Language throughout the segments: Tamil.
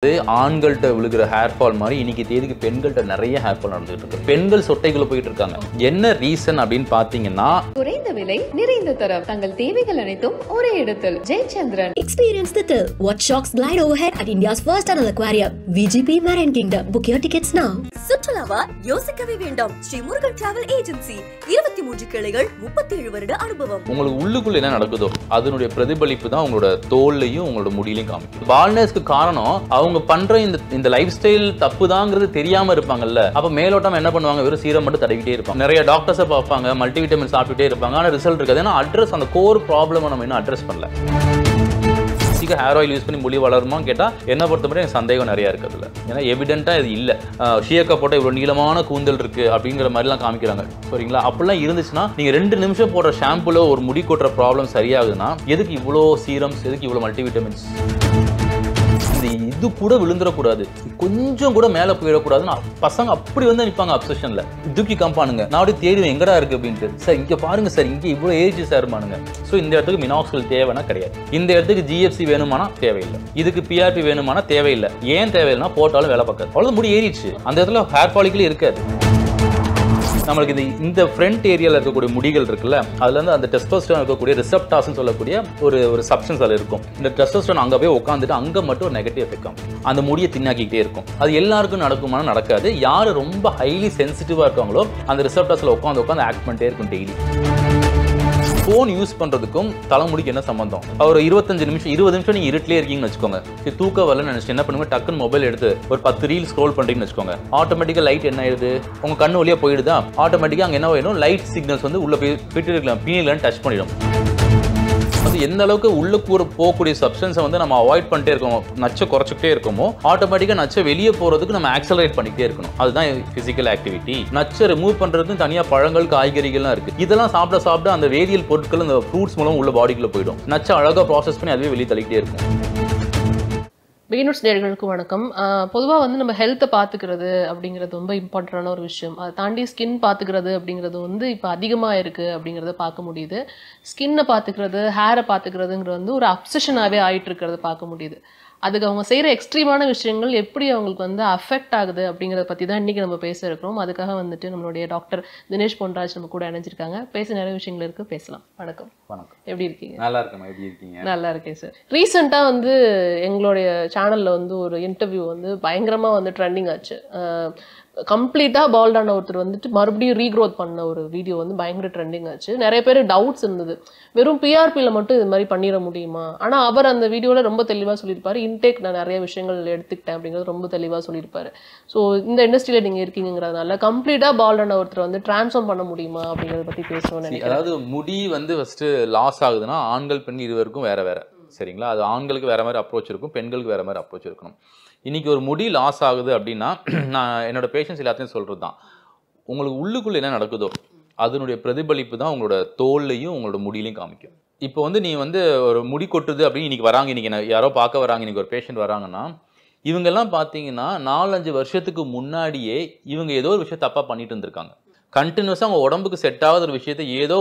ஆண்கள்கிட்ட விழுகிற ஹேர் ஃபால் மாதிரி இன்னைக்கு தேதிக்கு பெண்கள்கிட்ட நிறைய ஹேர் ஃபால் நடந்துட்டு இருக்கு. பெண்கள் சொட்டைக்குள்ள போயிட்டு இருக்காங்க. என்ன ரீசன் அப்படின்னு பாத்தீங்கன்னா, குறைந்த விலை நிறைந்த தரம், தங்கள் தேவைகள் அனைத்தும் ஒரே இடத்தில். Jayachandran. Experience the thrill. Watch sharks glide overhead at India's first tunnel aquarium, VGP Marine Kingdom. Book your tickets now. சுற்றுலாவா யோசிக்கவே வேண்டாம். ஸ்ரீ முருகன் டிராவல் ஏஜென்சி 23 கிளைகள், 37 வருட அனுபவம். உங்களுக்கு உள்ளுக்குள்ள என்ன நடக்குதோ அதனுடைய பிரதிபலிப்பு தான் உங்களோட தோல்லையும் உங்களோட முடியிலையும் காமிக்கும். பால்னஸ்க்கு காரணம் அவங்க பண்ற இந்த லைஃப் ஸ்டைல் தப்புதாங்கிறது தெரியாம இருப்பாங்கல்ல. அப்ப மேலோட்டம் என்ன பண்ணுவாங்க, வெறும் சீரம் மட்டும் தடவிட்டே இருப்பாங்க. நிறைய டாக்டர்ஸை பார்ப்பாங்க, மல்டிவிட்டமின் சாப்பிட்டுட்டே இருப்பாங்க. ஆனா ரிசல்ட் இருக்காது. ஏன்னா அட்ரஸ் அந்த கோர் ப்ராப்ளம் நம்ம இன்னும் அட்ரஸ் பண்ணல. ஹேர் ஆயில் யூஸ் பண்ணி முடி வளருமா கேட்டா என்ன பொறுத்தவரை எனக்கு சந்தேகம் நிறைய இருக்குதுல்ல. ஏன்னா எவிடென்ட்டா இது இல்ல. ஷியக்கா போட்ட இவ்வளவு நீளமான கூந்தல் இருக்கு அப்படிங்கிற மாதிரி எல்லாம் காமிக்கிறாங்க. சரிங்களா? அப்படிலாம் இருந்துச்சுன்னா நீங்க 2 நிமிஷம் போடுற ஷாம்புல ஒரு முடி கொட்டுற ப்ராப்ளம் சரியாகுதுன்னா எதுக்கு இவ்வளோ சீரம்ஸ், எதுக்கு இவ்வளோ மல்டிவிட்டமின்ஸ்? இது கூட விழுந்துடக்கூடாது, கொஞ்சம் கூட மேல போயிடக்கூடாதுன்னு பசங்க அப்படி வந்து நிற்பாங்க அப்சஷன்ல. தூக்கி காம்பானுங்க. நான் அப்படி தேடுவேன் எங்கடா இருக்கு அப்படின்ட்டு. சார் இங்க பாருங்க சார், இங்க இவ்வளவு ஏஜ் சார்மானுங்க. ஸோ இந்த இடத்துக்கு மினாக்சில் தேவைன்னா கிடையாது. இந்த இடத்துக்கு ஜிஎஃப்சி வேணுமானா தேவையில்லை. இதுக்கு பிஆர்பி வேணுமானா தேவையில்லை. ஏன் தேவையில்லைன்னா போட்டாலும் வேலை பார்க்காது. அவ்வளவு முடி ஏறிடுச்சு. அந்த இடத்துல ஹேர் ஃபாலிக்கலே இருக்காது. நம்மளுக்கு இந்த ஃப்ரண்ட் ஏரியாவில் இருக்கக்கூடிய முடிகள் இருக்குல்ல, அதுல இருந்து அந்த டெஸ்டோஸ்டெரான் இருக்கக்கூடிய ரிசெப்டார்ஸ்னு சொல்லக்கூடிய ஒரு சப்ஸ்டன்ஸ் அதில் இருக்கும். இந்த டெஸ்டோஸ்டெரான் அங்கே போய் உட்காந்துட்டு அங்கே மட்டும் ஒரு நெகட்டிவ் எஃபெக்ட் ஆகும். அந்த முடியை தின்னாக்கிட்டே இருக்கும். அது எல்லாருக்கும் நடக்குமானா நடக்காது. யார் ரொம்ப ஹைலி சென்சிட்டிவா இருக்காங்களோ அந்த ரிசெப்டார்ஸ்ல உட்காந்து ஆக்ட் பண்ணிட்டே இருக்கும் டெய்லி. ஃபோன் யூஸ் பண்றதுக்கும் தலைமுடிக்கு என்ன சம்பந்தம்? ஒரு 20 நிமிஷம் நீங்க இருட்டிலே இருக்கீங்கன்னு வச்சுக்கோங்க. தூக்க வரலன்னு நினைச்சு என்ன பண்ணுங்க, டக்குன்னு மொபைல் எடுத்து ஒரு 10 ரீல் ஸ்க்ரோல் பண்றீங்கன்னு வச்சுக்கோங்க. ஆட்டோமேட்டிக்கா லைட் என்ன ஆயிடுது, உங்க கண்ணு வழியா போயிடுதா? ஆட்டோமேட்டிக்கா அங்க என்ன ஆயிடும், லைட் சிக்னல்ஸ் வந்து உள்ள போய் பீனியல் டச் பண்ணிடும். அது எந்த அளவுக்கு உள்ள போகக்கூடிய சப்ஸ்டன்ஸை வந்து நம்ம அவாய்ட் பண்ணிட்டே இருக்கோம், நச்சை குறைச்சிக்கிட்டே இருக்கோமோ ஆட்டோமேட்டிக்கா நச்சை வெளியே போறதுக்கு நம்ம ஆக்சலரேட் பண்ணிக்கிட்டே இருக்கணும். அதுதான் பிசிக்கல் ஆக்டிவிட்டி. நச்சை ரிமூவ் பண்றதுக்கு தனியா பழங்கள், காய்கறிகள்லாம் இருக்கு. இதெல்லாம் சாப்பிட அந்த வேதியியல் பொருட்கள் அந்த ஃப்ரூட்ஸ் மூலம் உள்ள பாடிக்குள்ள போயிடும். நச்சை அழகா ப்ராசஸ் பண்ணி அதுவே வெளியே தள்ளிக்கிட்டே இருக்கும். பிகினர்ஸ் நேயர்களுக்கு வணக்கம். பொதுவாக வந்து நம்ம ஹெல்த்தை பார்த்துக்கிறது அப்படிங்கிறது ரொம்ப இம்பார்ட்டண்டான ஒரு விஷயம். அதை தாண்டி ஸ்கின் பார்த்துக்கிறது அப்படிங்கிறது வந்து இப்போ அதிகமாக இருக்குது அப்படிங்கிறத பார்க்க முடியுது. ஸ்கின்னை பார்த்துக்கிறது, ஹேரை பார்த்துக்கிறதுங்கிறது வந்து ஒரு அப்சஷனாகவே ஆகிட்டு இருக்கிறத பார்க்க முடியுது. அதுக்கு அவங்க செய்கிற எக்ஸ்ட்ரீமான விஷயங்கள் எப்படி அவங்களுக்கு வந்து அஃபெக்ட் ஆகுது அப்படிங்கிறத பற்றி தான் இன்றைக்கி நம்ம பேச இருக்கிறோம். அதுக்காக வந்துட்டு நம்மளுடைய டாக்டர் தினேஷ் பொன்ராஜ் நம்ம கூட இணைஞ்சிருக்காங்க. பேச நிறைய விஷயங்கள் இருக்குது, பேசலாம். வணக்கம். வணக்கம். எப்படி இருக்கீங்க? நல்லா இருக்கேன். எப்படி இருக்கீங்க? நல்லா இருக்கேன் சார். ரீசெண்டாக வந்து எங்களுடைய சேனலில் வந்து ஒரு இன்டர்வியூ வந்து பயங்கரமாக வந்து ட்ரெண்டிங் ஆச்சு. கம்ப்ளீட்டாக பால்டான ஒருத்தர் வந்துட்டு மறுபடியும் ரீக்ரோத் பண்ண ஒரு வீடியோ வந்து பயங்கர ட்ரெண்டிங் ஆச்சு. நிறைய பேர் டவுட்ஸ் இருந்தது, வெறும் பிஆர்பியில் மட்டும் இது மாதிரி பண்ணிட முடியுமா? ஆனால் அவர் அந்த வீடியோவில் ரொம்ப தெளிவாக சொல்லியிருப்பார். இன்டேக் நான் நிறைய விஷயங்கள் எடுத்துக்கிட்டேன் அப்படிங்கிறது ரொம்ப தெளிவாக சொல்லியிருப்பார். ஸோ இந்த இண்டஸ்ட்ரியில் நீங்கள் இருக்கீங்கிறதுனால கம்ப்ளீட்டாக பால்டான ஒருத்தர் வந்து டிரான்ஸ்ஃபார்ம் பண்ண முடியுமா அப்படிங்கிறத பற்றி பேசணும்னு நினைக்கிறேன். அதாவது முடி வந்து ஃபர்ஸ்ட் லாஸ் ஆகுதுன்னா ஆண்கள் பெண் இருவருக்கும் வேற வேற. சரிங்களா? அது ஆண்களுக்கு வேற மாதிரி அப்ரோச் இருக்கும், பெண்களுக்கு வேற மாதிரி அப்ரோச் இருக்கணும். இன்னைக்கு ஒரு முடி லாஸ் ஆகுது அப்படின்னா நான் என்னோட பேஷண்ட்ஸ் எல்லாத்தையும் சொல்றது தான், உங்களுக்கு உள்ளுக்குள்ள என்ன நடக்குதோ அதனுடைய பிரதிபலிப்பு தான் உங்களோட தோல்லையும் உங்களோட முடியிலையும் காமிக்கும். இப்போ வந்து நீ வந்து ஒரு முடி கொட்டுது அப்படின்னு இன்னைக்கு வராங்க, இன்னைக்கு யாரோ பார்க்க வராங்க, இன்னைக்கு ஒரு பேஷண்ட் வராங்கன்னா இவங்கெல்லாம் பார்த்தீங்கன்னா 4-5 வருஷத்துக்கு முன்னாடியே இவங்க ஏதோ ஒரு விஷயம் தப்பாக பண்ணிட்டு இருந்திருக்காங்க. கண்டினியூஸாக அவங்க உடம்புக்கு செட் ஆகாத ஒரு விஷயத்தை ஏதோ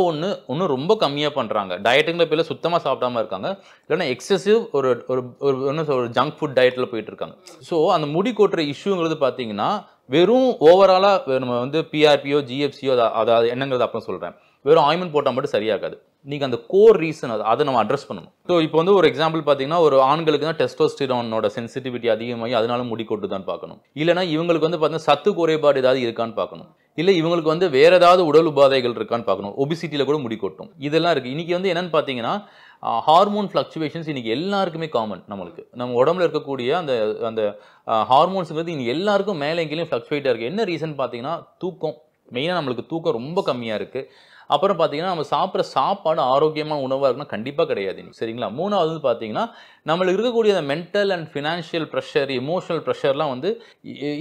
ஒன்று ரொம்ப கம்மியாக பண்ணுறாங்க. டயட்டுங்கிற பேரில் சுத்தமாக சாப்பிடாம இருக்காங்க, இல்லைன்னா எக்ஸசிவ் ஒரு ஜங்க் ஃபுட் டயட்டில் போயிட்டு இருக்காங்க. ஸோ அந்த முடி கொட்டுற இஷ்யூங்கிறது பார்த்தீங்கன்னா வெறும் ஓவராலாக நம்ம வந்து பிஆர்பியோ ஜிஎஃப்சியோ அதாவது என்னங்கிறது அப்புறம் சொல்கிறேன். வெறும் ஆயின்மெண்ட் போட்டால் மட்டும் சரியாகாது. நீங்கள் அந்த கோர் ரீசன் அதை நம்ம அட்ரஸ் பண்ணணும். ஸோ இப்போ வந்து ஒரு எக்ஸாம்பிள் பார்த்தீங்கன்னா ஒரு ஆண்களுக்கு தான் டெஸ்டோஸ்டிரானோட சென்சிட்டிவிட்டி அதிகமாகி அதனால முடி கொட்டுதான்னு பார்க்கணும். இல்லைனா இவங்களுக்கு வந்து பார்த்தீங்கன்னா சத்து குறைபாடு ஏதாவது இருக்கான்னு பார்க்கணும். இல்லை இவங்களுக்கு வந்து வேற ஏதாவது உடல் உபாதைகள் இருக்கான்னு பார்க்கணும். ஒபிசிட்டியில் கூட முடி கொட்டும். இதெல்லாம் இருக்குது. இன்றைக்கி வந்து என்னென்னு பார்த்தீங்கன்னா ஹார்மோன் ஃப்ளக்சுவேஷன்ஸ் இன்றைக்கி எல்லாருக்குமே காமன். நம்ம உடம்புல இருக்கக்கூடிய அந்த ஹார்மோன்ஸுங்கிறது இன்றைக்கி எல்லாருக்கும் மேலே எங்கேயும் ஃப்ளக்சுவேட்டாக இருக்குது. என்ன ரீசன் பார்த்தீங்கன்னா தூக்கம். மெயினாக நம்மளுக்கு தூக்கம் ரொம்ப கம்மியாக இருக்குது. அப்புறம் பார்த்தீங்கன்னா நம்ம சாப்பிட்ற சாப்பாடு ஆரோக்கியமான உணவாக இருக்குன்னா கண்டிப்பாக கிடையாது. சரிங்களா? மூணாவது வந்து பார்த்தீங்கன்னா நம்மளுக்கு இருக்கக்கூடிய அந்த mental and financial pressure, emotional ப்ரெஷர்லாம் வந்து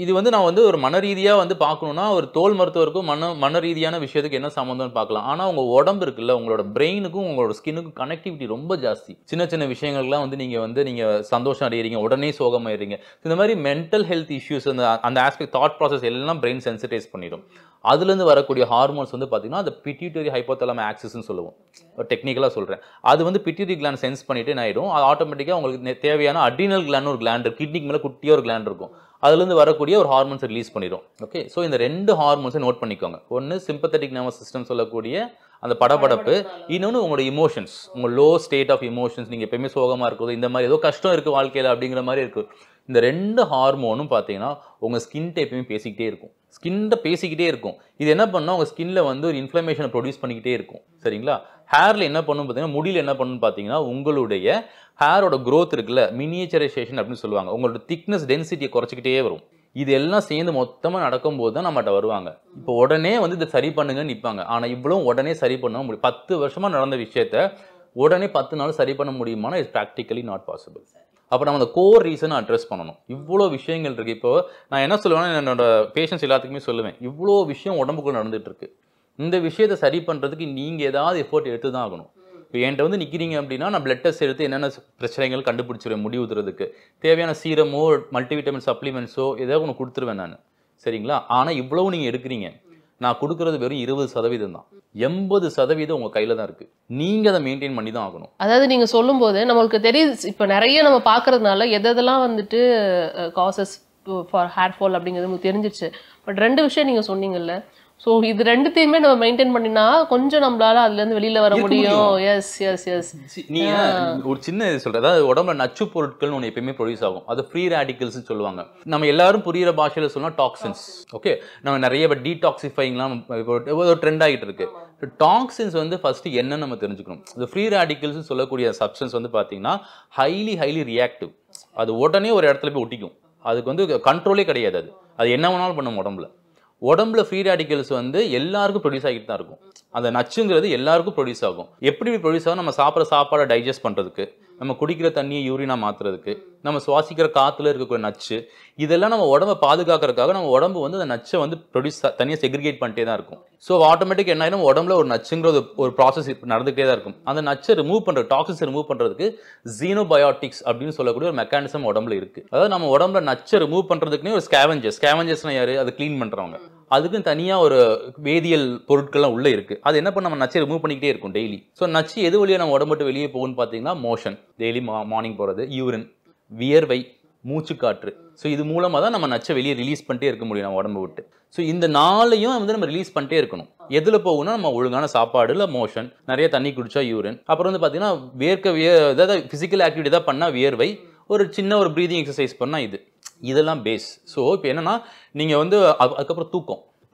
இது வந்து நான் வந்து ஒரு மன ரீதியாக வந்து பார்க்கணுன்னா ஒரு தோல் மருத்துவருக்கும் மன ரீதியான விஷயத்துக்கு என்ன சம்மந்தம்னு பார்க்கலாம். ஆனால் உங்கள் உடம்பு இருக்குல்ல, உங்களோட பிரெயினுக்கும் உங்களோட ஸ்கின்னுக்கும் கனெக்டிவிட்டி ரொம்ப ஜாஸ்தி. சின்ன சின்ன விஷயங்கள்லாம் வந்து நீங்கள் சந்தோஷம் அடைகிறீங்க, உடனே சோகமாயிடுறீங்க. இந்த மாதிரி மென்டல் ஹெல்த் இஷ்யூஸ் அந்த ஆஸ்பெக்ட் தாட் ப்ராசஸ் எல்லாம் பிரெயின் சென்சிட்டைஸ் பண்ணிடும். அதுலேருந்து வரக்கூடிய ஹார்மோன்ஸ் வந்து பார்த்தீங்கன்னா அந்த பிட்யூட்டரி ஹைப்போதலாமஸ் ஆக்சிஸ்ன்னு சொல்லுவோம், டெக்னிக்கலாக சொல்கிறேன். அது வந்து பிட்யூட்டரி கிளாண்ட் சென்ஸ் பண்ணிட்டு என்ன ஆகிடும், அது ஆட்டோமேட்டிக்காக உங்களுக்கு தேவையான அட்ரினல் கிளாண்ட் ஒரு கிளாண்ட் கிட்னிக்கு மேலே குட்டியாக ஒரு கிளாண்ட் இருக்கும், அதுலேருந்து வரக்கூடிய ஒரு ஹார்மோன்ஸ் ரிலீஸ் பண்ணிடும். ஓகே, ஸோ இந்த 2 ஹார்மோன்ஸை நோட் பண்ணிக்கோங்க. ஒன்று சிம்பத்தட்டிக் நர்வஸ் சிஸ்டம் சொல்லக்கூடிய அந்த படபடப்பு, இன்னொன்று உங்களோட இமோஷன்ஸ், உங்கள் லோ ஸ்டேட் ஆஃப் இமோஷன்ஸ், நீங்கள் எப்பயுமே சோகமாக இருக்குது, இந்த மாதிரி ஏதோ கஷ்டம் இருக்குது வாழ்க்கையில் அப்படிங்கிற மாதிரி இருக்குது. இந்த 2 ஹார்மோனும் பார்த்தீங்கன்னா உங்கள் ஸ்கின்ட்ட எப்பயுமே பேசிக்கிட்டே இருக்கும், ஸ்கின்ட்ட பேசிக்கிட்டே இருக்கும். இது என்ன பண்ணால் உங்கள் ஸ்கின்ல வந்து ஒரு இன்ஃப்ளமேஷனை ப்ரொடியூஸ் பண்ணிக்கிட்டே இருக்கும். சரிங்களா? ஹேரில் என்ன பண்ணும் பார்த்தீங்கன்னா, முடியில் என்ன பண்ணுன்னு பார்த்தீங்கன்னா, உங்களுடைய ஹேரோட க்ரோத் இருக்குல்ல, மினியேச்சரைசேஷன் அப்படின்னு சொல்லுவாங்க, உங்களோட திக்னஸ் டென்சிட்டியை குறைச்சிக்கிட்டே வரும். இது எல்லாம் சேர்ந்து மொத்தமாக நடக்கும்போது தான் நம்மகிட்ட வருவாங்க. இப்போ உடனே வந்து இதை சரி பண்ணுங்கன்னு நிற்பாங்க. ஆனால் இவ்வளோ உடனே சரி பண்ண முடியும். 10 வருஷமாக நடந்த விஷயத்த உடனே 10 நாள் சரி பண்ண முடியுமானா இட்ஸ் ப்ராக்டிக்கலி நாட் பாசிபிள். அப்போ நம்ம அந்த கோர் ரீசனை அட்ரஸ் பண்ணணும். இவ்வளோ விஷயங்கள் இருக்குது. இப்போ நான் என்ன சொல்லுவேன்னா, என்னோட பேஷண்ட்ஸ் எல்லாத்துக்குமே சொல்லுவேன், இவ்வளோ விஷயம் உடம்புக்குள்ள நடந்துட்டு இருக்கு, இந்த விஷயத்தை சரி பண்ணுறதுக்கு நீங்கள் ஏதாவது எஃபோர்ட் எடுத்து தான் ஆகணும். இப்போ என்கிட்ட வந்து நிற்கிறீங்க அப்படின்னா நான் பிளட் டெஸ்ட் எடுத்து என்னென்ன பிரச்சனைகள் கண்டுபிடிச்சிருவேன், முடி ஊற்றுறதுக்கு தேவையான சீரமோ மல்டிவிட்டமின் சப்ளிமெண்ட்ஸோ ஏதாவது ஒன்று கொடுத்துருவேன் நான். சரிங்களா? ஆனால் இவ்வளவு நீங்கள் எடுக்கிறீங்க, நான் கொடுக்குறது வெறும் 20% தான். 80% உங்கள் கையில் தான் இருக்குது. நீங்கள் அதை மெயின்டைன் பண்ணி தான் ஆகணும். அதாவது நீங்கள் சொல்லும்போது நம்மளுக்கு தெரியுது, இப்போ நிறைய நம்ம பார்க்கறதுனால எதெல்லாம் வந்துட்டு காசஸ் ஃபார் ஹேர் ஃபால் அப்படிங்கிறது உங்களுக்கு தெரிஞ்சிருச்சு. பட் 2 விஷயம் நீங்கள் சொன்னீங்கல்ல, ஸோ இது 2த்தையுமே நம்ம மெயின்டைன் பண்ணினா கொஞ்சம் நம்மளால அதுலேருந்து வெளியில் வர முடியும். Yes yes yes. நீங்கள் ஒரு சின்ன இது சொல்கிறேன், அதாவது உடம்புல நச்சு பொருட்கள்னு ஒன்று எப்பயுமே ப்ரொடியூஸ் ஆகும், அது ஃப்ரீ ரேடிக்கல்ஸ்னு சொல்லுவாங்க. நம்ம எல்லாரும் புரியிற பாஷையில் சொன்னால் டாக்ஸின்ஸ். ஓகே, நம்ம நிறைய டீடாக்சிஃபைங்லாம் இப்போ ட்ரெண்ட் ஆகிட்டு இருக்கு. டாக்ஸின்ஸ் வந்து ஃபர்ஸ்ட் என்னன்னு நம்ம தெரிஞ்சுக்கணும். இந்த ஃப்ரீ ரேடிக்கல்ஸ் சொல்லக்கூடிய சப்ஸ்டன்ஸ் வந்து பார்த்தீங்கன்னா ஹைலி ரியாக்டிவ். அது உடனே ஒரு இடத்துல போய் ஒட்டிக்கும், அதுக்கு வந்து கண்ட்ரோலே கிடையாது. அது என்ன வேணாலும் பண்ணும் உடம்புல ஃப்ரீ ரேடிக்கல்ஸ் வந்து எல்லாருக்கும் ப்ரொடியூஸ் ஆகிட்டு தான் இருக்கும். அந்த நச்சுங்கிறது எல்லாருக்கும் ப்ரொடியூஸ் ஆகும். எப்படி ப்ரொடியூஸ் ஆகும்? நம்ம சாப்பிட்ற சாப்பாடை டைஜஸ்ட் பண்ணுறதுக்கு, நம்ம குடிக்கிற தண்ணியை யூரினாக மாற்றுறதுக்கு, நம்ம சுவாசிக்கிற காற்றுல இருக்கக்கூடிய நச்சு, இதெல்லாம் நம்ம உடம்பை பாதுகாக்கிறதுக்காக நம்ம உடம்பு வந்து அந்த நச்சை வந்து தனியாக செக்ரிகேட் பண்ணிட்டே தான் இருக்கும். ஸோ ஆட்டோமேட்டிக் என்ன ஆயிடும், உடம்புல ஒரு நச்சுங்கிற ஒரு ப்ராசஸ் நடந்துகிட்டே தான் இருக்கும். அந்த நச்சை ரிமூவ் பண்ணுறது, டாக்ஸின்ஸை ரிமூவ் பண்ணுறதுக்கு ஜீனோபயோட்டிக்ஸ் அப்படின்னு சொல்லக்கூடிய ஒரு மெக்கானிசம் உடம்புல இருக்குது. அதாவது நம்ம உடம்புல நச்சை ரிமூவ் பண்ணுறதுக்குன்னே ஒரு ஸ்கேவஞ்சர்ஸ்னா யார்? அது க்ளீன் பண்ணுறவங்க. அதுக்கும் தனியாக ஒரு வேதியியல் பொருட்கள்லாம் உள்ளே இருக்குது. அது என்ன பண்ண நம்ம நச்சை ரிமூவ் பண்ணிக்கிட்டே இருக்கும் டெய்லி. ஸோ நச்சு எது வழியாக நம்ம உடம்புட்டு வெளியே போகும்னு பார்த்தீங்கன்னா, மோஷன், டெய்லி மார்னிங் போகிறது, யூரின், வியர்வை, மூச்சு காற்று. ஸோ இது மூலமாக தான் நம்ம நச்சை வெளியே ரிலீஸ் பண்ணிட்டே இருக்க முடியும் நம்ம உடம்பு விட்டு. ஸோ இந்த 4ஐயும் வந்து நம்ம ரிலீஸ் பண்ணிட்டே இருக்கணும். எதில் போகும்னா நம்ம ஒழுங்கான சாப்பாடு, இல்லை மோஷன், நிறைய தண்ணி குடிச்சா யூரின், அப்புறம் வந்து பார்த்தீங்கன்னா ஏதாவது ஃபிசிக்கல் ஆக்டிவிட்டி தான் பண்ணால் வியர்வை, ஒரு சின்ன ஒரு ப்ரீதிங் எக்ஸசைஸ் பண்ணால் இதெல்லாம் பேஸ். ஸோ இப்போ என்னன்னா, நீங்கள் வந்து அதுக்கப்புறம்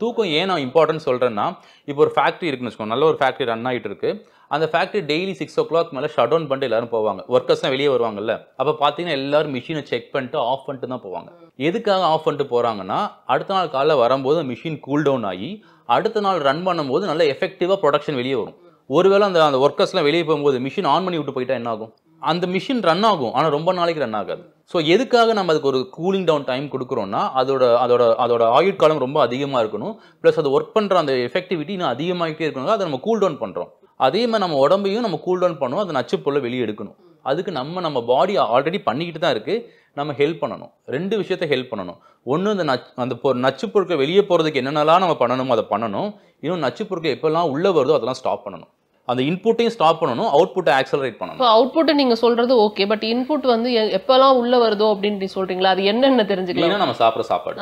தூக்கம் ஏன் நான் இம்பார்ட்டன்ட் சொல்கிறேன்னா, இப்போ ஒரு ஃபேக்ட்ரி இருக்குன்னு வச்சுக்கோங்க, நல்ல ஒரு ஃபேக்ட்ரி ரன் ஆகிட்டு இருக்கு. அந்த ஃபேக்ட்ரி டெய்லி 6 o'clock மேலே ஷட் டவுன் பண்ணிட்டு எல்லாரும் போவாங்க. ஒர்க்கர்ஸ்லாம் வெளியே வருவாங்கல்ல, அப்போ பார்த்தீங்கன்னா எல்லாரும் மிஷினை செக் பண்ணிட்டு ஆஃப் பண்ணிட்டு தான் போவாங்க. எதுக்காக ஆஃப் பண்ணிட்டு போகிறாங்கன்னா, அடுத்த நாள் காலைல வரும்போது மிஷின் கூல் டவுன் ஆகி அடுத்த நாள் ரன் பண்ணும்போது நல்ல எஃபெக்டிவாக ப்ரொடக்ஷன் வெளியே வரும். ஒருவேளை அந்த ஒர்க்கர்ஸ்லாம் வெளியே போகும்போது மிஷின் ஆன் பண்ணி விட்டு போயிட்டா என்ன ஆகும்? அந்த மிஷின் ரன் ஆகும், ஆனால் ரொம்ப நாளைக்கு ரன் ஆகாது. ஸோ எதுக்காக நம்ம அதுக்கு ஒரு கூலிங் டவுன் டைம் கொடுக்குறோம்னா, அதோட ஆயுட்காலம் ரொம்ப அதிகமாக இருக்கணும். ப்ளஸ் அது ஒர்க் பண்ணுற அந்த எஃபெக்டிவிட்டி இன்னும் அதிகமாகிட்டே இருக்கணும். அதை நம்ம கூல் டவுன் பண்ணுறோம். அதே மாதிரி நம்ம உடம்பையும் நம்ம கூல் டவுன் பண்ணுவோம், அந்த நச்சு பொருளை வெளியே எடுக்கணும். அதுக்கு நம்ம பாடி ஆல்ரெடி பண்ணிக்கிட்டு தான் இருக்குது, நம்ம ஹெல்ப் பண்ணணும். 2 விஷயத்தை ஹெல்ப் பண்ணணும். ஒன்று அந்த நச்சு பொருட்கள் வெளியே போகிறதுக்கு என்னென்னலாம் நம்ம பண்ணணுமோ அதை பண்ணணும். இன்னும் நச்சு பொருட்கள் எப்போல்லாம் உள்ளே வருதோ அதெல்லாம் ஸ்டாப் பண்ணணும். அந்த இன்புட்டையும் ஸ்டாப் பண்ணணும், அவுட்புட்டை ஆக்சலரேட் பண்ணணும். இப்போ அவுட்புட்டை நீங்கள் சொல்கிறது ஓகே, பட் இன்புட் வந்து எப்போல்லாம் உள்ளே வருதோ அப்படின்னு சொல்கிறீங்களா? அது என்னென்ன தெரிஞ்சுக்கலாம்? நம்ம சாப்பிட்ற சாப்பாடு.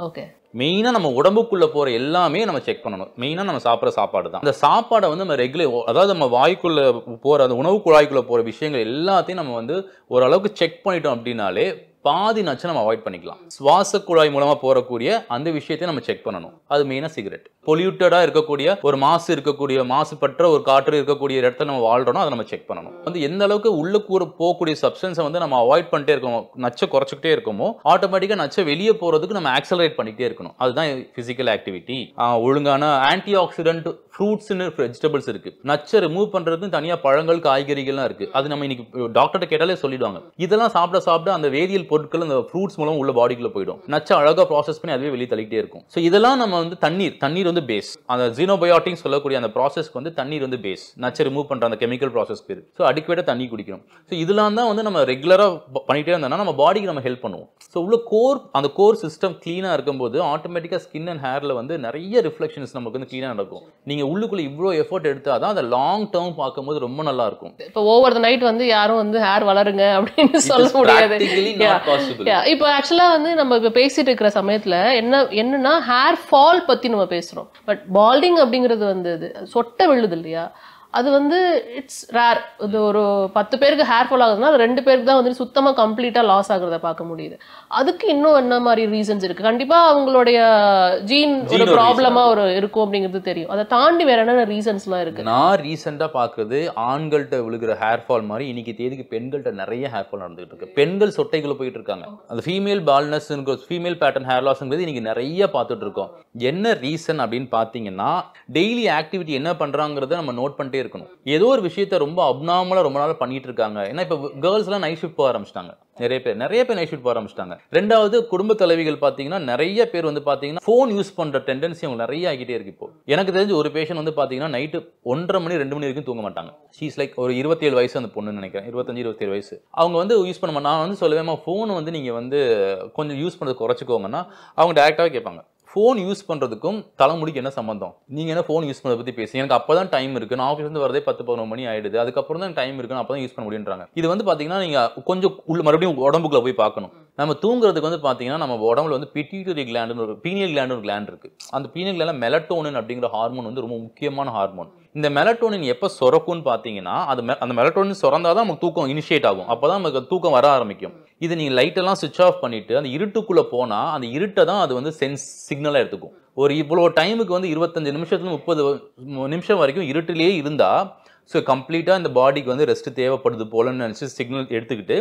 ஓகே. மெயினாக நம்ம உடம்புக்குள்ளே போகிற எல்லாமே நம்ம செக் பண்ணணும். மெயினாக நம்ம சாப்பிட்ற சாப்பாடு தான். அந்த சாப்பாடை வந்து நம்ம அதாவது நம்ம வாய்க்குள்ளே போகிற அந்த உணவு குழாய்க்குள்ளே போகிற விஷயங்கள் எல்லாத்தையும் நம்ம வந்து ஓரளவுக்கு செக் பண்ணிட்டோம் அப்படின்னாலே பாதி நச்சு நம்ம அவாய்ட் பண்ணிக்கலாம். சுவாச குழாய் மூலமா போறக்கூடிய அந்த விஷயத்தையும் நம்ம செக் பண்ணணும். அது மெயினா சிகரெட். பொல்யூட்டடா இருக்கக்கூடிய ஒரு மாசுபற்ற ஒரு காற்று இருக்கக்கூடிய இடத்துல நம்ம வாழ்றோம், அதை நம்ம செக் பண்ணணும். வந்து எந்த அளவுக்கு உள்ள போகக்கூடிய சப்ஸ்டன்ஸை வந்து நம்ம அவாய்ட் பண்ணிட்டே இருக்கோம், நச்சை குறைச்சிக்கிட்டே இருக்கோமோ, ஆட்டோமேட்டிக்கா நச்சை வெளியே போறதுக்கு நம்ம ஆக்சலரேட் பண்ணிட்டே இருக்கணும். அதுதான் பிசிக்கல் ஆக்டிவிட்டி. ஒழுங்கான ஆன்டி ஆக்சிடென்ட் ஃப்ரூட்ஸ் வெஜிடபிள்ஸ் இருக்கு. நச்சை ரிமூவ் பண்றதுக்கு தனியா பழங்கள், காய்கறிகள்லாம் இருக்கு. அது நம்ம இன்னைக்கு டாக்டர்கிட்ட கேட்டாலே சொல்லிடுவாங்க. இதெல்லாம் சாப்பிட அந்த வேதியியல் பொருட்கள் அந்த ஃப்ரூட்ஸ் மூலம் உள்ள பாடிக்குள்ள போயிடும். நச்சு அழகா ப்ராசஸ் பண்ணி அதுவே வெளியே தள்ளிட்டே இருக்கும். ஸோ இதெல்லாம் நம்ம வந்து தண்ணீர் வந்து பேஸ். அந்த ஜீனோபயோட்டிக்ஸ் சொல்லக்கூடிய அந்த ப்ராசஸ்க்கு வந்து தண்ணீர் வந்து பேஸ். நச்சு ரிமூவ் பண்ற அந்த கெமிக்கல் ப்ராசஸ் பேர். ஸோ அடிக்குவேட்டா தண்ணி குடிக்கணும். ஸோ இதெல்லாம் தான் வந்து நம்ம ரெகுலரா பண்ணிட்டே இருந்தோம்னா நம்ம பாடிக்கு நம்ம ஹெல்ப் பண்ணுவோம். ஸோ உள்ள அந்த கோர் சிஸ்டம் கிளீனா இருக்கும்போது ஆட்டோமேட்டிக்கா ஸ்கின் அண்ட் ஹேர்ல வந்து நிறைய ரிஃப்ளெக்ஷன்ஸ் நமக்கு வந்து கிளீனா நடக்கும். நீங்க உள்ளுக்குள்ள இவ்வளோ எஃபோர்ட் எடுத்தாதான் அதை லாங் டேர்ம் பார்க்கும்போது ரொம்ப நல்லா இருக்கும். இப்போ ஓவர் த நைட் வந்து யாரும் வந்து ஹேர் வளருங்க அப்படின்னு சொல்ல முடியாது. இப்போ ஆக்சுவலா வந்து நம்ம இப்போ பேசிட்டு இருக்கிற சமயத்துல என்னன்னா ஹேர் ஃபால் பத்தி நம்ம பேசுறோம். பட் பால்டிங் அப்படிங்கிறது வந்து சொட்ட விழுது இல்லையா, அது வந்து இட்ஸ் ரேர். இது ஒரு 10 பேருக்கு ஹேர் ஃபால் ஆகுதுன்னா அது 2 பேருக்கு தான் வந்து சுத்தமாக கம்ப்ளீட்டாக லாஸ் ஆகுறத பார்க்க முடியுது. அதுக்கு இன்னும் என்ன மாதிரி ரீசன்ஸ் இருக்கு? கண்டிப்பாக அவங்களுடைய ஜீன் ஒரு ப்ராப்ளமாக ஒரு இருக்கும் அப்படிங்கிறது தெரியும். அதை தாண்டி வேற என்ன ரீசன்ஸ்லாம் இருக்கு? நான் ரீசெண்டாக பார்க்குறது ஆண்கள்கிட்ட விழுகிற ஹேர் ஃபால் மாதிரி இன்னைக்கு தேதிக்கு பெண்கள்கிட்ட நிறைய ஹேர் ஃபால் நடந்துகிட்டு இருக்கு. பெண்கள் சொட்டைக்குள்ள போயிட்டு இருக்காங்க. அந்த female baldness, female pattern hair லாஸ்ங்கிறது இன்னைக்கு நிறைய பார்த்துட்டு இருக்கோம். என்ன ரீசன் அப்படின்னு பார்த்தீங்கன்னா டெய்லி ஆக்டிவிட்டி என்ன பண்றாங்கிறத நம்ம நோட் பண்ணிட்டே இருக்கணும். ஏதோ ஒரு விஷயத்த ரொம்ப அப்நார்மலா ரொம்ப நாள் பண்ணிட்டு இருக்காங்க. ஏன்னா இப்ப கேர்ள்ஸ் எல்லாம் நைட் ஷிஃப்ட் போக ஆரம்பிச்சிட்டாங்க. நிறைய பேர் நைட் ஷிஃப்ட் போக ஆரம்பிச்சிட்டாங்க. ரெண்டாவது குடும்ப தலைவிகள் பாத்தீங்கன்னா நிறைய பேர் வந்து பாத்தீங்கன்னா போன் யூஸ் பண்ற டெண்டன்சி அவங்க நிறைய ஆகிட்டே இருக்கு. இப்போ எனக்கு தெரிஞ்ச ஒரு பேஷண்ட் வந்து பாத்தீங்கன்னா நைட்டு 1:30 மணி 2 மணி வரைக்கும் தூங்க மாட்டாங்க. ஷீஸ் லைக் ஒரு 27 வயசு அந்த பொண்ணு நினைக்கிறேன், 25-27 வயசு. அவங்க வந்து யூஸ் பண்ண நான் வந்து சொல்லுவேன், போன் வந்து நீங்க வந்து கொஞ்சம் யூஸ் பண்றது குறைச்சிக்கோங்கன்னா அவங்க டைரக்டாவே கேட்பாங்க, ஃபோன் யூஸ் பண்ணுறதுக்கும் தலைமுடிக்கு என்ன சம்பந்தம்? நீங்கள் என்ன ஃபோன் யூஸ் பண்ணுறத பற்றி பேசுங்க, எனக்கு அப்போ தான் டைம் இருக்குது, நான் ஆஃபீஸ் வந்து வரதே 10-11 மணி ஆகிடுது, அதுக்கப்புறம் தான் டைம் இருக்குன்னு அப்போ தான் யூஸ் பண்ண முடியுன்றாங்க. இது வந்து பார்த்தீங்கன்னா நீங்கள் கொஞ்சம் மறுபடியும் உடம்புக்குள்ள போய் பார்க்கணும். நம்ம தூங்குறதுக்கு வந்து பார்த்தீங்கன்னா நம்ம உடம்புல வந்து பிட்யூட்டரி கிளாண்டுன்னு ஒரு பீனியல் கிளாண்டு ஒரு கிளாண்ட் இருக்குது. அந்த பீனியல் கிளாண்டில் மெலட்டோனின் அப்படிங்கிற ஹார்மோன் வந்து ரொம்ப முக்கியமான ஹார்மோன். இந்த மெலட்டோனின் எப்போ சுரக்கும்னு பார்த்தீங்கன்னா அந்த மெலட்டோனின் சுரந்தாதான் நமக்கு தூக்கம் இனிஷியேட் ஆகும். அப்போ தான் நமக்கு தூக்கம் வர ஆரம்பிக்கும். இது நீங்கள் லைட்டெல்லாம் சுவிட்ச் ஆஃப் பண்ணிட்டு அந்த இருட்டுக்குள்ளே போனால் அந்த இருட்டை தான் அது வந்து சிக்னலாக எடுத்துக்கும். ஒரு இவ்வளோ டைமுக்கு வந்து 25 நிமிஷத்துல 30 நிமிஷம் வரைக்கும் இருட்டிலேயே இருந்தால் ஸோ கம்ப்ளீட்டாக இந்த பாடிக்கு வந்து ரெஸ்ட் தேவைப்படுது போலன்னு நினச்சி சிக்னல் எடுத்துக்கிட்டு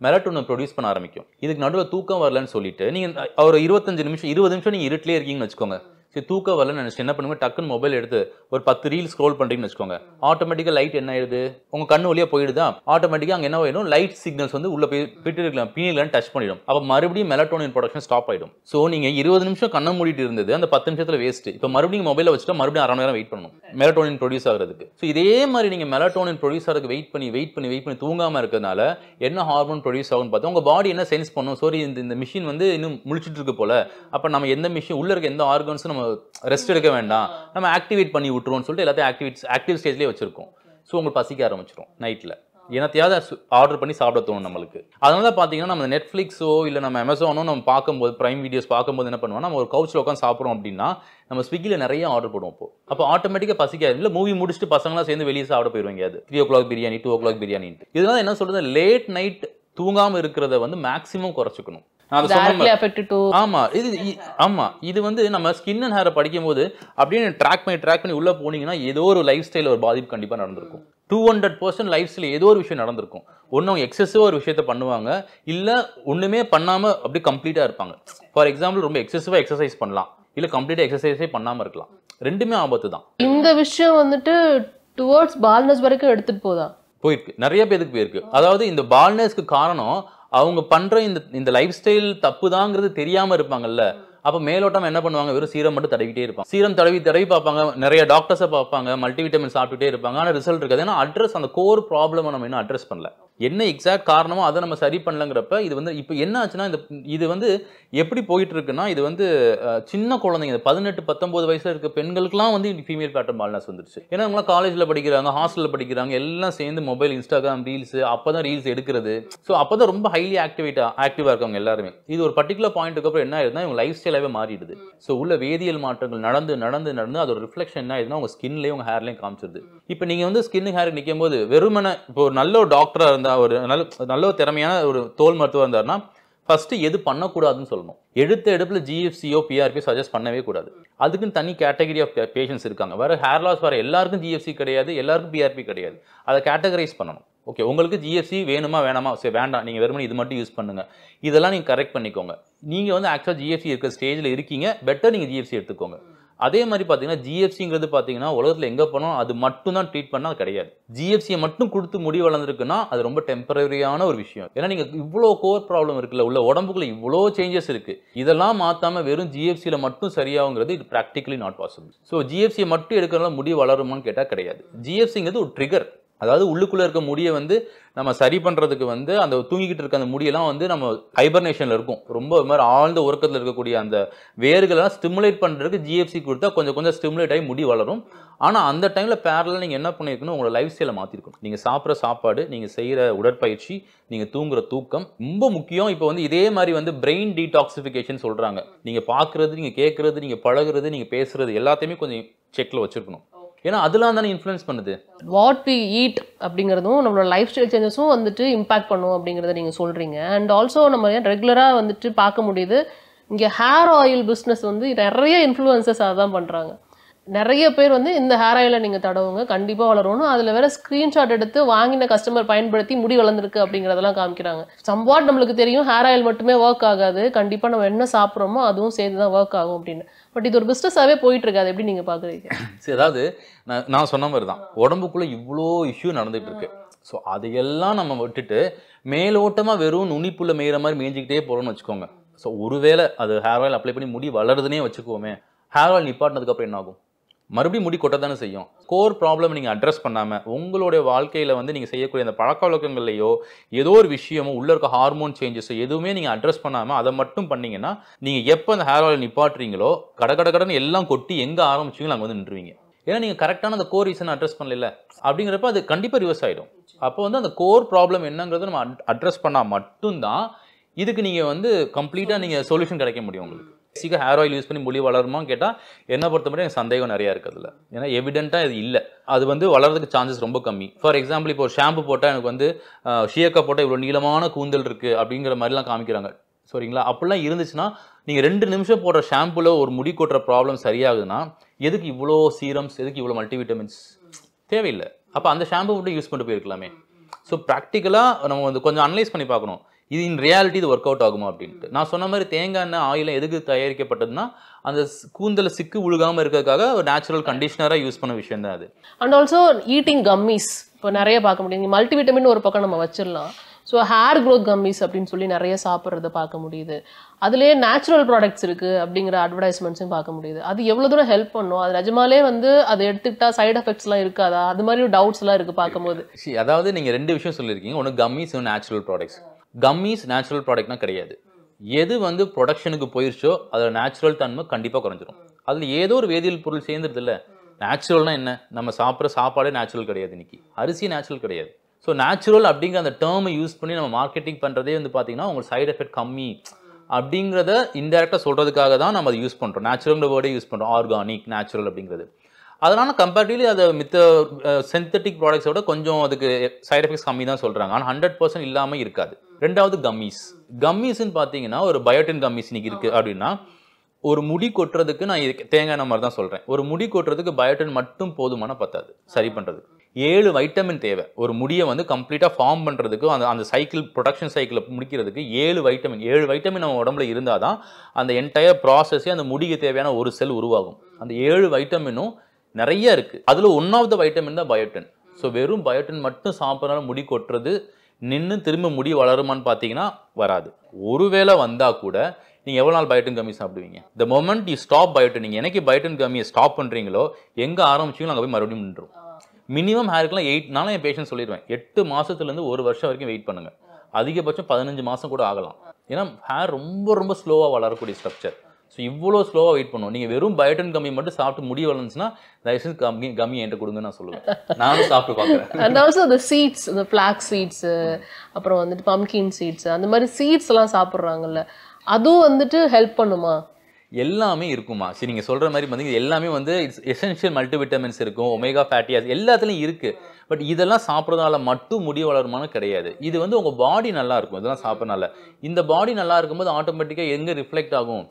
மெலட்டோனின் ப்ரொடியூஸ் பண்ண ஆரம்பிக்கும். இதுக்கு நடுவில் தூக்கம் வரலன்னு சொல்லிட்டு நீங்கள் ஒரு 25 நிமிஷம் 20 நிமிஷம் நீங்கள் இருட்டிலே இருக்கீங்கன்னு வச்சுக்கோங்க. சரி தூக்கம் வரலன்னு நினச்சி என்ன பண்ணுங்க, டக்குன்னு மொபைல் எடுத்து ஒரு 10 ரீல் ஸ்க்ரோல் பண்ணுறீங்கன்னு வச்சுக்கோங்க. ஆட்டோமேட்டிக்காக லைட் என்ன ஆயிடுது, உங்கள் கண்ணு வழியாக போயிடுதா, ஆட்டோமேட்டிக்காக அங்கே என்ன ஆயிடும், லைட் சிக்னல்ஸ் வந்து உள்ள போய் பிட்டு பீனியல் டச் பண்ணிடும். அப்போ மறுபடியும் மெலட்டோனின் ப்ரொடக்ஷன் ஸ்டாப் ஆயிடும். ஸோ நீங்கள் 20 நிமிஷம் கண்ணை மூடிட்டு இருந்தது அந்த 10 நிமிஷத்தில் வேஸ்ட். இப்போ மறுபடியும் மொபைலை வச்சுட்டா மறுபடியும் 1/2 மணி நேரம் வெயிட் பண்ணணும் மெலட்டோனின் ப்ரொடியூஸ் ஆகிறதுக்கு. ஸோ இதே மாதிரி நீங்கள் மெலட்டோனின் ப்ரொடியூஸ் ஆகிறதுக்கு வெயிட் பண்ணி தூங்காமல் இருக்கிறதுனால என்ன ஹார்மோன் ப்ரொடியூஸ் ஆகும்னு பார்த்தா உங்கள் பாடி என்ன சென்ஸ் பண்ணும், சாரி இந்த மிஷின் வந்து இன்னும் முழிச்சிட்டு இருக்கு போல, அப்போ நம்ம எந்த மிஷின் உள்ள இருக்க எந்த ஆர்கன்ஸும் நம்ம ரெஸ்ட் எடுக்க வேண்டாம், நம்ம ஆக்டிவேட் பண்ணி விட்டுருவோம்னு சொல்லிட்டு எல்லாத்தையும் ஆக்டிவ் ஸ்டேஜ்லேயே வச்சிருக்கோம். ஸோ உங்களுக்கு பசிக்க ஆரம்பிச்சிடும் நைட்டில், என்னத்தையாவது ஆர்டர் பண்ணி சாப்பிட தோணும் நம்மளுக்கு. அதனால தான் பார்த்தீங்கன்னா நம்ம நெட்ஃப்ளிக்ஸோ இல்லை நம்ம அமேசானோ நம்ம பார்க்கும்போது பிரைம் வீடியோஸ் பார்க்கும்போது என்ன பண்ணுவோம், நம்ம ஒரு கவுச்சில் உட்காந்து சாப்பிட்றோம் அப்படின்னா நம்ம ஸ்விக்கியில் நிறைய ஆர்டர் போடுவோம். அப்போ ஆட்டோமேட்டிக்காக பசிக்காது. இல்லை மூவி முடிச்சுட்டு பசங்களாம் சேர்ந்து வெளியே சாப்பிட போயிடுவாங்க. அது 3 o'clock பிரியாணி 2 o'clock பிரியாணின்ட்டு. இதனால என்ன சொல்றது, லேட் நைட் தூங்காமல் இருக்கிறத வந்து மேக்ஸிமம் குறைச்சிக்கணும். இது வந்து நம்ம ஸ்கின் அண்ட் ஹேரை படிக்கும் போது அப்படியே ட்ராக் பண்ணி உள்ள போனீங்கன்னா ஏதோ ஒரு லைஃப் ஸ்டைல ஒரு பாதிப்பு கண்டிப்பா நடந்திருக்கும். 200% லைஃப் ஸ்டைல் ஏதோ ஒரு விஷயம் நடந்திருக்கும். ஒன்னு அவங்க எக்ஸசிவா ஒரு விஷயத்த பண்ணுவாங்க, இல்ல ஒண்ணுமே பண்ணாம அப்படி கம்ப்ளீட்டா இருப்பாங்க. ஃபார் எக்ஸாம்பிள் ரொம்ப எக்ஸசிவா எக்ஸசைஸ் பண்ணலாம், இல்ல கம்ப்ளீட்டா எக்ஸசைஸே பண்ணாம இருக்கலாம். ரெண்டுமே ஆபத்து தான். இந்த விஷயம் வந்துட்டு டுவர்ட்ஸ் பால்னஸ் வரைக்கும் எடுத்துட்டு போயிருக்கு, நிறைய பேருக்கு போயிருக்கு. அதாவது இந்த பால்னஸ்க்கு காரணம் அவங்க பண்ற இந்த லைஃப் ஸ்டைல் தப்பு தாங்கிறது தெரியாம இருப்பாங்கல்ல. அப்ப மேலோட்டம் என்ன பண்ணுவாங்க, வெறும் சீரம் மட்டும் தடவிட்டே இருப்பாங்க. சீரம் தடவி பார்ப்பாங்க, நிறைய டாக்டர்ஸை பார்ப்பாங்க, மல்டிவிட்டமின் சாப்பிட்டுட்டே இருப்பாங்க. ஆனா ரிசல்ட் இருக்காது. ஏன்னா அட்ரஸ் அந்த கோர் ப்ராப்ளம் நம்ம இன்னும் அட்ரஸ் பண்ணல. என்ன எக்ஸாக்ட் காரணமோ அதை நம்ம சரி பண்ணலங்கிறப்ப இது வந்து இப்போ என்ன ஆச்சுன்னா இது வந்து எப்படி போயிட்டு இருக்குன்னா, இது வந்து சின்ன குழந்தைங்க 18-19 வயசுல இருக்க பெண்களுக்குலாம் வந்து ஃபீமேல் பேட்டர்ன் பால்னஸ் வந்துருச்சு. ஏன்னா அவங்களாம் காலேஜில் படிக்கிறாங்க, ஹாஸ்டலில் படிக்கிறாங்க, எல்லாம் சேர்ந்து மொபைல், இன்ஸ்டாகிராம் ரீல்ஸ், அப்போதான் ரீல்ஸ் எடுக்கிறது. ஸோ அப்போதான் ரொம்ப ஹைலி ஆக்டிவாக இருக்காங்க எல்லாருமே. இது ஒரு பர்டிகுலர் பாயிண்ட்டுக்கு அப்புறம் என்ன ஆயிடுதுன்னா இவங்க லைஃப் ஸ்டைலாகவே மாறிடுது. ஸோ உள்ள வேதியியல் மாற்றங்கள் நடந்து அதோட ரிஃப்ளெக்ஷன் என்ன ஆயிடுதுன்னா உங்க ஸ்கின்லேயும் உங்க ஹேர்லையும் காமிச்சிருது. இப்போ நீங்க வந்து ஸ்கின் ஹேர் நிற்கும் போது வெறுமனை இப்போ ஒரு நல்ல ஒரு டாக்டரா இருந்தா, ஒரு நல்ல திறமையான ஒரு தோல் மருத்துவம் இருந்தாருன்னா ஃபர்ஸ்ட் எது பண்ணக்கூடாதுன்னு சொல்லணும். எடுப்புல ஜிஎஃப்சியோ பிஆர்பியோ சஜஸ்ட் பண்ணவே கூடாது. அதுக்குன்னு தனி கேட்டகரி ஆஃப் பேஷன்ஸ் இருக்காங்க. வேற ஹேர் லாஸ் வர எல்லாருக்கும் ஜிஎஃப்சி கிடையாது, எல்லாருக்கும் பிஆர்பி கிடையாது. அதை கேட்டகரைஸ் பண்ணணும். ஓகே, உங்களுக்கு ஜிஎஃப்சி வேணுமா வேணாமா, சரி வேண்டாம், நீங்க வெறுமனே இது மட்டும் யூஸ் பண்ணுங்க, இதெல்லாம் நீங்க கரெக்ட் பண்ணிக்கோங்க. நீங்க வந்து ஆக்சுவலா ஜிஎஃப்சி இருக்கிற ஸ்டேஜ்ல இருக்கீங்க, பெட்டர் நீங்க ஜிஎஃப்சி எடுத்துக்கோங்க. அதே மாதிரி பார்த்தீங்கன்னா ஜிஎஃப்சிங்கிறது பார்த்தீங்கன்னா உலகத்தில் எங்கே போனோம் அது மட்டும் தான் ட்ரீட் பண்ணால் கிடையாது. ஜிஎஃப்சியை மட்டும் கொடுத்து முடி வளர்ந்துருக்குன்னா அது ரொம்ப டெம்பரரியான ஒரு விஷயம். ஏன்னா நீங்கள் இவ்வளோ கோர் ப்ராப்ளம் இருக்குல்ல, உள்ள உடம்புக்குள்ள இவ்வளோ சேஞ்சஸ் இருக்குது, இதெல்லாம் மாற்றாமல் வெறும் ஜிஎஃப்சியில் மட்டும் சரியாகுங்கிறது இது ப்ராக்டிகலி நாட் பாசிபிள். ஸோ ஜிஎஃப்சியை மட்டும் எடுக்கிறனால முடி வளருமான்னு கேட்டால் கிடையாது. ஜிஎஃப்சிங்கிறது ஒரு ட்ரிகர். அதாவது உள்ளுக்குள்ளே இருக்க முடியை வந்து நம்ம சரி பண்ணுறதுக்கு வந்து அந்த தூங்கிக்கிட்டு இருக்க அந்த முடியெல்லாம் வந்து நம்ம ஹைபர்னேஷனில் இருக்கும், ரொம்ப ஒரு மாதிரி ஆழ்ந்த உறக்கத்தில் இருக்கக்கூடிய அந்த வேர்களெல்லாம் ஸ்டிமுலேட் பண்ணுறதுக்கு ஜிஎஃப்சி கொடுத்தா கொஞ்சம் கொஞ்சம் ஸ்டிமுலேட் ஆகி முடி வளரும். ஆனால் அந்த டைமில் பேரலாக நீங்கள் என்ன பண்ணியிருக்கணும், உங்களோட லைஃப் ஸ்டைலை மாற்றிருக்கணும். நீங்கள் சாப்பிட்ற சாப்பாடு, நீங்கள் செய்கிற உடற்பயிற்சி, நீங்கள் தூங்குற தூக்கம் ரொம்ப முக்கியம். இப்போ வந்து இதே மாதிரி வந்து பிரெயின் டீடாக்சிஃபிகேஷன் சொல்கிறாங்க. நீங்கள் பார்க்குறது, நீங்கள் கேட்குறது, நீங்கள் பழகுறது, நீங்கள் பேசுகிறது எல்லாத்தையுமே கொஞ்சம் செக்கில் வச்சுருக்கணும். ஏன்னா அதெல்லாம் தானே இன்ஃப்ளூயன்ஸ் பண்ணுது. வாட் வி ஈட் அப்படிங்கிறதும் நம்மளோட லைஃப் ஸ்டைல் சேஞ்சஸும் வந்துட்டு இம்பாக்ட் பண்ணும் அப்படிங்கிறத நீங்கள் சொல்கிறீங்க. அண்ட் ஆல்சோ நம்ம ரெகுலராக வந்துட்டு பார்க்க முடியுது, இங்கே ஹேர் ஆயில் பிஸ்னஸ் வந்து நிறைய இன்ஃப்ளூயன்சஸ் அதான் பண்ணுறாங்க. நிறைய பேர் வந்து இந்த ஹேர் ஆயிலை நீங்கள் தடவுங்க கண்டிப்பாக வளரணும், அதில் வேற ஸ்க்ரீன்ஷாட் எடுத்து வாங்கின கஸ்டமர் பயன்படுத்தி முடி வளர்ந்துருக்கு அப்படிங்கிறதெல்லாம் காமிக்கிறாங்க. சம்வாட் நம்மளுக்கு தெரியும் ஹேர் ஆயில் மட்டுமே ஒர்க் ஆகாது, கண்டிப்பாக நம்ம என்ன சாப்பிட்றோமோ அதுவும் சேர்த்து தான் ஒர்க் ஆகும் அப்படின்னு. பட் இது ஒரு பிஸ்னஸாகவே போயிட்டு இருக்காது, எப்படி நீங்கள் பார்க்குறீங்க? சரி, அதாவது நான் சொன்ன மாதிரி தான் உடம்புக்குள்ளே இவ்வளோ இஷ்யூ நடந்துகிட்டு இருக்கு. ஸோ அதையெல்லாம் நம்ம விட்டுட்டு மேலோட்டமாக வெறும் நுனிப்புள்ள மேய்கிற மாதிரி மேய்ஞ்சிக்கிட்டே போகிறோம்னு வச்சுக்கோங்க. ஸோ ஒருவேளை அது ஹேர் ஆயில் அப்ளை பண்ணி முடி வளருதுன்னே வச்சுக்கோமே, ஹேர் ஆயில் நிப்பாட்டினதுக்கப்புறம் என்ன ஆகும்? மறுபடியும் முடி கொட்ட தானே செய்யும். கோர் ப்ராப்ளம் நீங்கள் அட்ரஸ் பண்ணாமல் உங்களுடைய வாழ்க்கையில் வந்து நீங்கள் செய்யக்கூடிய அந்த பழக்க வழக்கங்கள்லையோ ஏதோ ஒரு விஷயமோ உள்ளே இருக்க ஹார்மோன் சேஞ்சஸோ எதுவுமே நீங்கள் அட்ரஸ் பண்ணாமல் அதை மட்டும் பண்ணிங்கன்னா நீங்கள் எப்போ அந்த ஹேர் ஆயில் நிப்பாட்டுறீங்களோ கடன்னு எல்லாம் கொட்டி எங்கே ஆரம்பிச்சிங்களோ அங்கே வந்து நின்றுவீங்க. ஏன்னா நீங்கள் கரெக்டான அந்த கோர் ரீசன் அட்ரஸ் பண்ணல அப்படிங்கிறப்ப அது கண்டிப்பாக ரிவர்ஸ் ஆகிடும். அப்போ வந்து அந்த கோர் ப்ராப்ளம் என்னங்கிறத நம்ம அட்ரஸ் பண்ணால் மட்டும்தான் இதுக்கு நீங்கள் வந்து கம்ப்ளீட்டாக நீங்கள் சொல்யூஷன் கிடைக்க முடியும். உங்களுக்கு சீக்கிரம் ஹேர் ஆயில் யூஸ் பண்ணி முடி வளருமான்னு கேட்டால் என்ன பொறுத்த மட்டும் எனக்கு சந்தேகம் நிறையா இருக்குதுல்ல. ஏன்னா எவிடென்ட்டாக இது இல்லை, அது வந்து வளர்றதுக்கு சான்சஸ் ரொம்ப கம்மி. ஃபார் எக்ஸாம்பிள் இப்போ ஒரு ஷாம்பு போட்டால் எனக்கு வந்து ஷியக்கா போட்டால் இவ்வளோ நீளமான கூந்தல் இருக்குது அப்படிங்கிற மாதிரிலாம் காமிக்கிறாங்க. சரிங்களா? அப்படிலாம் இருந்துச்சுன்னா நீங்கள் 2 நிமிஷம் போடுற ஷாம்புல ஒரு முடி கொட்டுற ப்ராப்ளம் சரியாகுதுன்னா எதுக்கு இவ்வளோ சீரம்ஸ், எதுக்கு இவ்வளோ மல்டிவிட்டமின்ஸ்? தேவையில்லை. அப்போ அந்த ஷாம்பு மட்டும் யூஸ் பண்ணிட்டு போயிருக்கலாமே. ஸோ ப்ராக்டிக்கலாக நம்ம வந்து கொஞ்சம் அனலைஸ் பண்ணி பார்க்கணும், இது இன் ரியாலிட்டி இது ஒர்க் அவுட் ஆகுமா அப்படின்ட்டு. நான் சொன்ன மாதிரி தேங்காய் எண்ணெய் ஆயில் எதுக்கு தயாரிக்கப்பட்டதுன்னா அந்த கூந்தல சிக்கு உழுகாமல் இருக்கிறதுக்காக ஒரு நேச்சுரல் கண்டிஷனராக யூஸ் பண்ண விஷயம் தான் அது. அண்ட் ஆல்சோ ஈட்டிங் கம்மிஸ் இப்போ நிறைய பார்க்க முடியுது. மல்டிவிட்டமின் ஒரு பக்கம் நம்ம வச்சிடலாம். ஸோ ஹேர் க்ரோத் கம்மிஸ் அப்படின்னு சொல்லி நிறைய சாப்பிட்றத பார்க்க முடியுது. அதுலேயே நேச்சுரல் ப்ராடக்ட்ஸ் இருக்குது அப்படிங்கிற அட்வர்டைஸ்மெண்ட்ஸும் பார்க்க முடியுது. அது எவ்வளோ தூரம் ஹெல்ப் பண்ணும், அது நிஜமாலே வந்து அதை எடுத்துக்கிட்டா சைட் எஃபெக்ட்ஸ்லாம் இருக்காதா, அது மாதிரி டவுட்ஸ்லாம் இருக்குது பார்க்கும்போது. அதாவது நீங்கள் 2 விஷயம் சொல்லியிருக்கீங்க, ஒன்று கம்மிஸ், ஒன்று நேச்சுரல் ப்ராடக்ட்ஸ். கம்மிஸ் நேச்சுரல் ப்ராடக்ட்னா கிடையாது. எது வந்து ப்ரொடக்ஷனுக்கு போயிடுச்சோ அதோட நேச்சுரல் தன்மை கண்டிப்பாக குறைஞ்சிரும். அதில் ஏதோ ஒரு வேதியியல் பொருள் சேர்ந்துருது இல்லை. நேச்சுரல்னா என்ன? நம்ம சாப்பிட்ற சாப்பாடே நேச்சுரல் கிடையாது, இன்னைக்கு அரிசி நேச்சுரல் கிடையாது. ஸோ நேச்சுரல் அப்படிங்கிற அந்த டேர்மை யூஸ் பண்ணி நம்ம மார்க்கெட்டிங் பண்ணுறதே வந்து பார்த்தீங்கன்னா உங்களுக்கு சைட் எஃபெக்ட் கம்மி அப்படிங்கிறத இன்டெரக்டாக சொல்கிறதுக்காக தான் நம்ம அதை யூஸ் பண்ணுறோம். நேச்சுரல்ங்கிற வேர்டே யூஸ் பண்ணுறோம், ஆர்கானிக், நேச்சுரல் அப்படிங்கிறது. அதனால் கம்பேரிட்டிவ்லி அதை மித்த சிந்தட்டிக் ப்ராடக்ட்ஸோட கொஞ்சம் அதுக்கு சைட் எஃபெக்ட்ஸ் கம்மி தான் சொல்கிறாங்க. ஆனால் 100% இல்லாமல் இருக்காது. ரெண்டாவது கம்மிஸ். கம்மிஸ்ன்னு பார்த்தீங்கன்னா ஒரு பயோட்டின் கம்மிஸ் இன்னைக்கு இருக்குது அப்படின்னா ஒரு முடி கொட்டுறதுக்கு நான் தேங்காய் எண்ணெய் மாதிரி தான் சொல்கிறேன். ஒரு முடி கொட்டுறதுக்கு பயோட்டின் மட்டும் போதுமான பத்தாது சரி பண்ணுறதுக்கு. 7 வைட்டமின் தேவை. ஒரு முடியை வந்து கம்ப்ளீட்டாக ஃபார்ம் பண்ணுறதுக்கு அந்த சைக்கிள் ப்ரொடக்ஷன் சைக்கிளை முடிக்கிறதுக்கு 7 வைட்டமின் நம்ம உடம்புல இருந்தால் தான் அந்த என்டையர் ப்ராசஸே அந்த முடிக்கு தேவையான ஒரு செல் உருவாகும். அந்த 7 வைட்டமினும் நிறைய இருக்குது. அதில் 1 ஆஃப் த வைட்டமின் தான் பயோட்டின். ஸோ வெறும் பயோட்டின் மட்டும் சாப்பிட்றதுனால முடி கொட்டுறது நின்று திரும்ப முடி வளருமான்னு பார்த்தீங்கன்னா வராது. ஒருவேளை வந்தால் கூட நீங்கள் எவ்வளோ நாள் பயோட்டின் கம்மி சாப்பிடுவீங்க? The moment you stop biotin, நீங்கள் என்னைக்கு பயோட்டின் கம்மியை ஸ்டாப் பண்ணுறீங்களோ எங்கே ஆரம்பிச்சிங்களோ அங்கே போய் மறுபடியும் நின்றுடும். மினிமம் ஹேருக்குலாம் 8 நாளும் என் பேஷண்ட் சொல்லிடுவேன், 8 மாதத்துலேருந்து 1 வருஷம் வரைக்கும் வெயிட் பண்ணுங்கள். அதிகபட்சம் 15 மாதம் கூட ஆகலாம். ஏன்னா ஹேர் ரொம்ப ரொம்ப ஸ்லோவாக வளரக்கூடிய ஸ்ட்ரக்சர். ஸோ இவ்வளோ ஸ்லோவாக வெயிட் பண்ணுவோம். நீங்கள் வெறும் பயோட்டின் கம்மி மட்டும் சாப்பிட்டு முடி வளர்ந்துச்சுன்னா தயவுசெய்து கம்மி என்கிட்ட கொடுங்கன்னு நான் சொல்லுவேன். நானும் சாப்பிட்டு பார்க்குறேன். அண்ட் ஆல்சோ அந்த சீட்ஸ், இந்த ஃப்ளாக்ஸ் சீட்ஸு, அப்புறம் வந்துட்டு பம்கின் சீட்ஸு, அந்த மாதிரி சீட்ஸ் எல்லாம் சாப்பிட்றாங்கல்ல, அதுவும் வந்துட்டு ஹெல்ப் பண்ணுமா? எல்லாமே இருக்குமா? சரி, நீங்கள் சொல்கிற மாதிரி பார்த்தீங்கன்னா எல்லாமே வந்து இட்ஸ் எசென்ஷியல் மல்டிவிட்டமின்ஸ் இருக்கும், ஒமேகா ஃபேட்டி ஆசிட் எல்லாத்துலேயும் இருக்குது. பட் இதெல்லாம் சாப்பிட்றதால மட்டும் முடி வளருமானு கிடையாது. இது வந்து உங்கள் பாடி நல்லா இருக்கும் இதெல்லாம் சாப்பிட்றனால. இந்த பாடி நல்லா இருக்கும்போது ஆட்டோமேட்டிக்காக எங்கே ரிஃப்ளெக்ட் ஆகும்,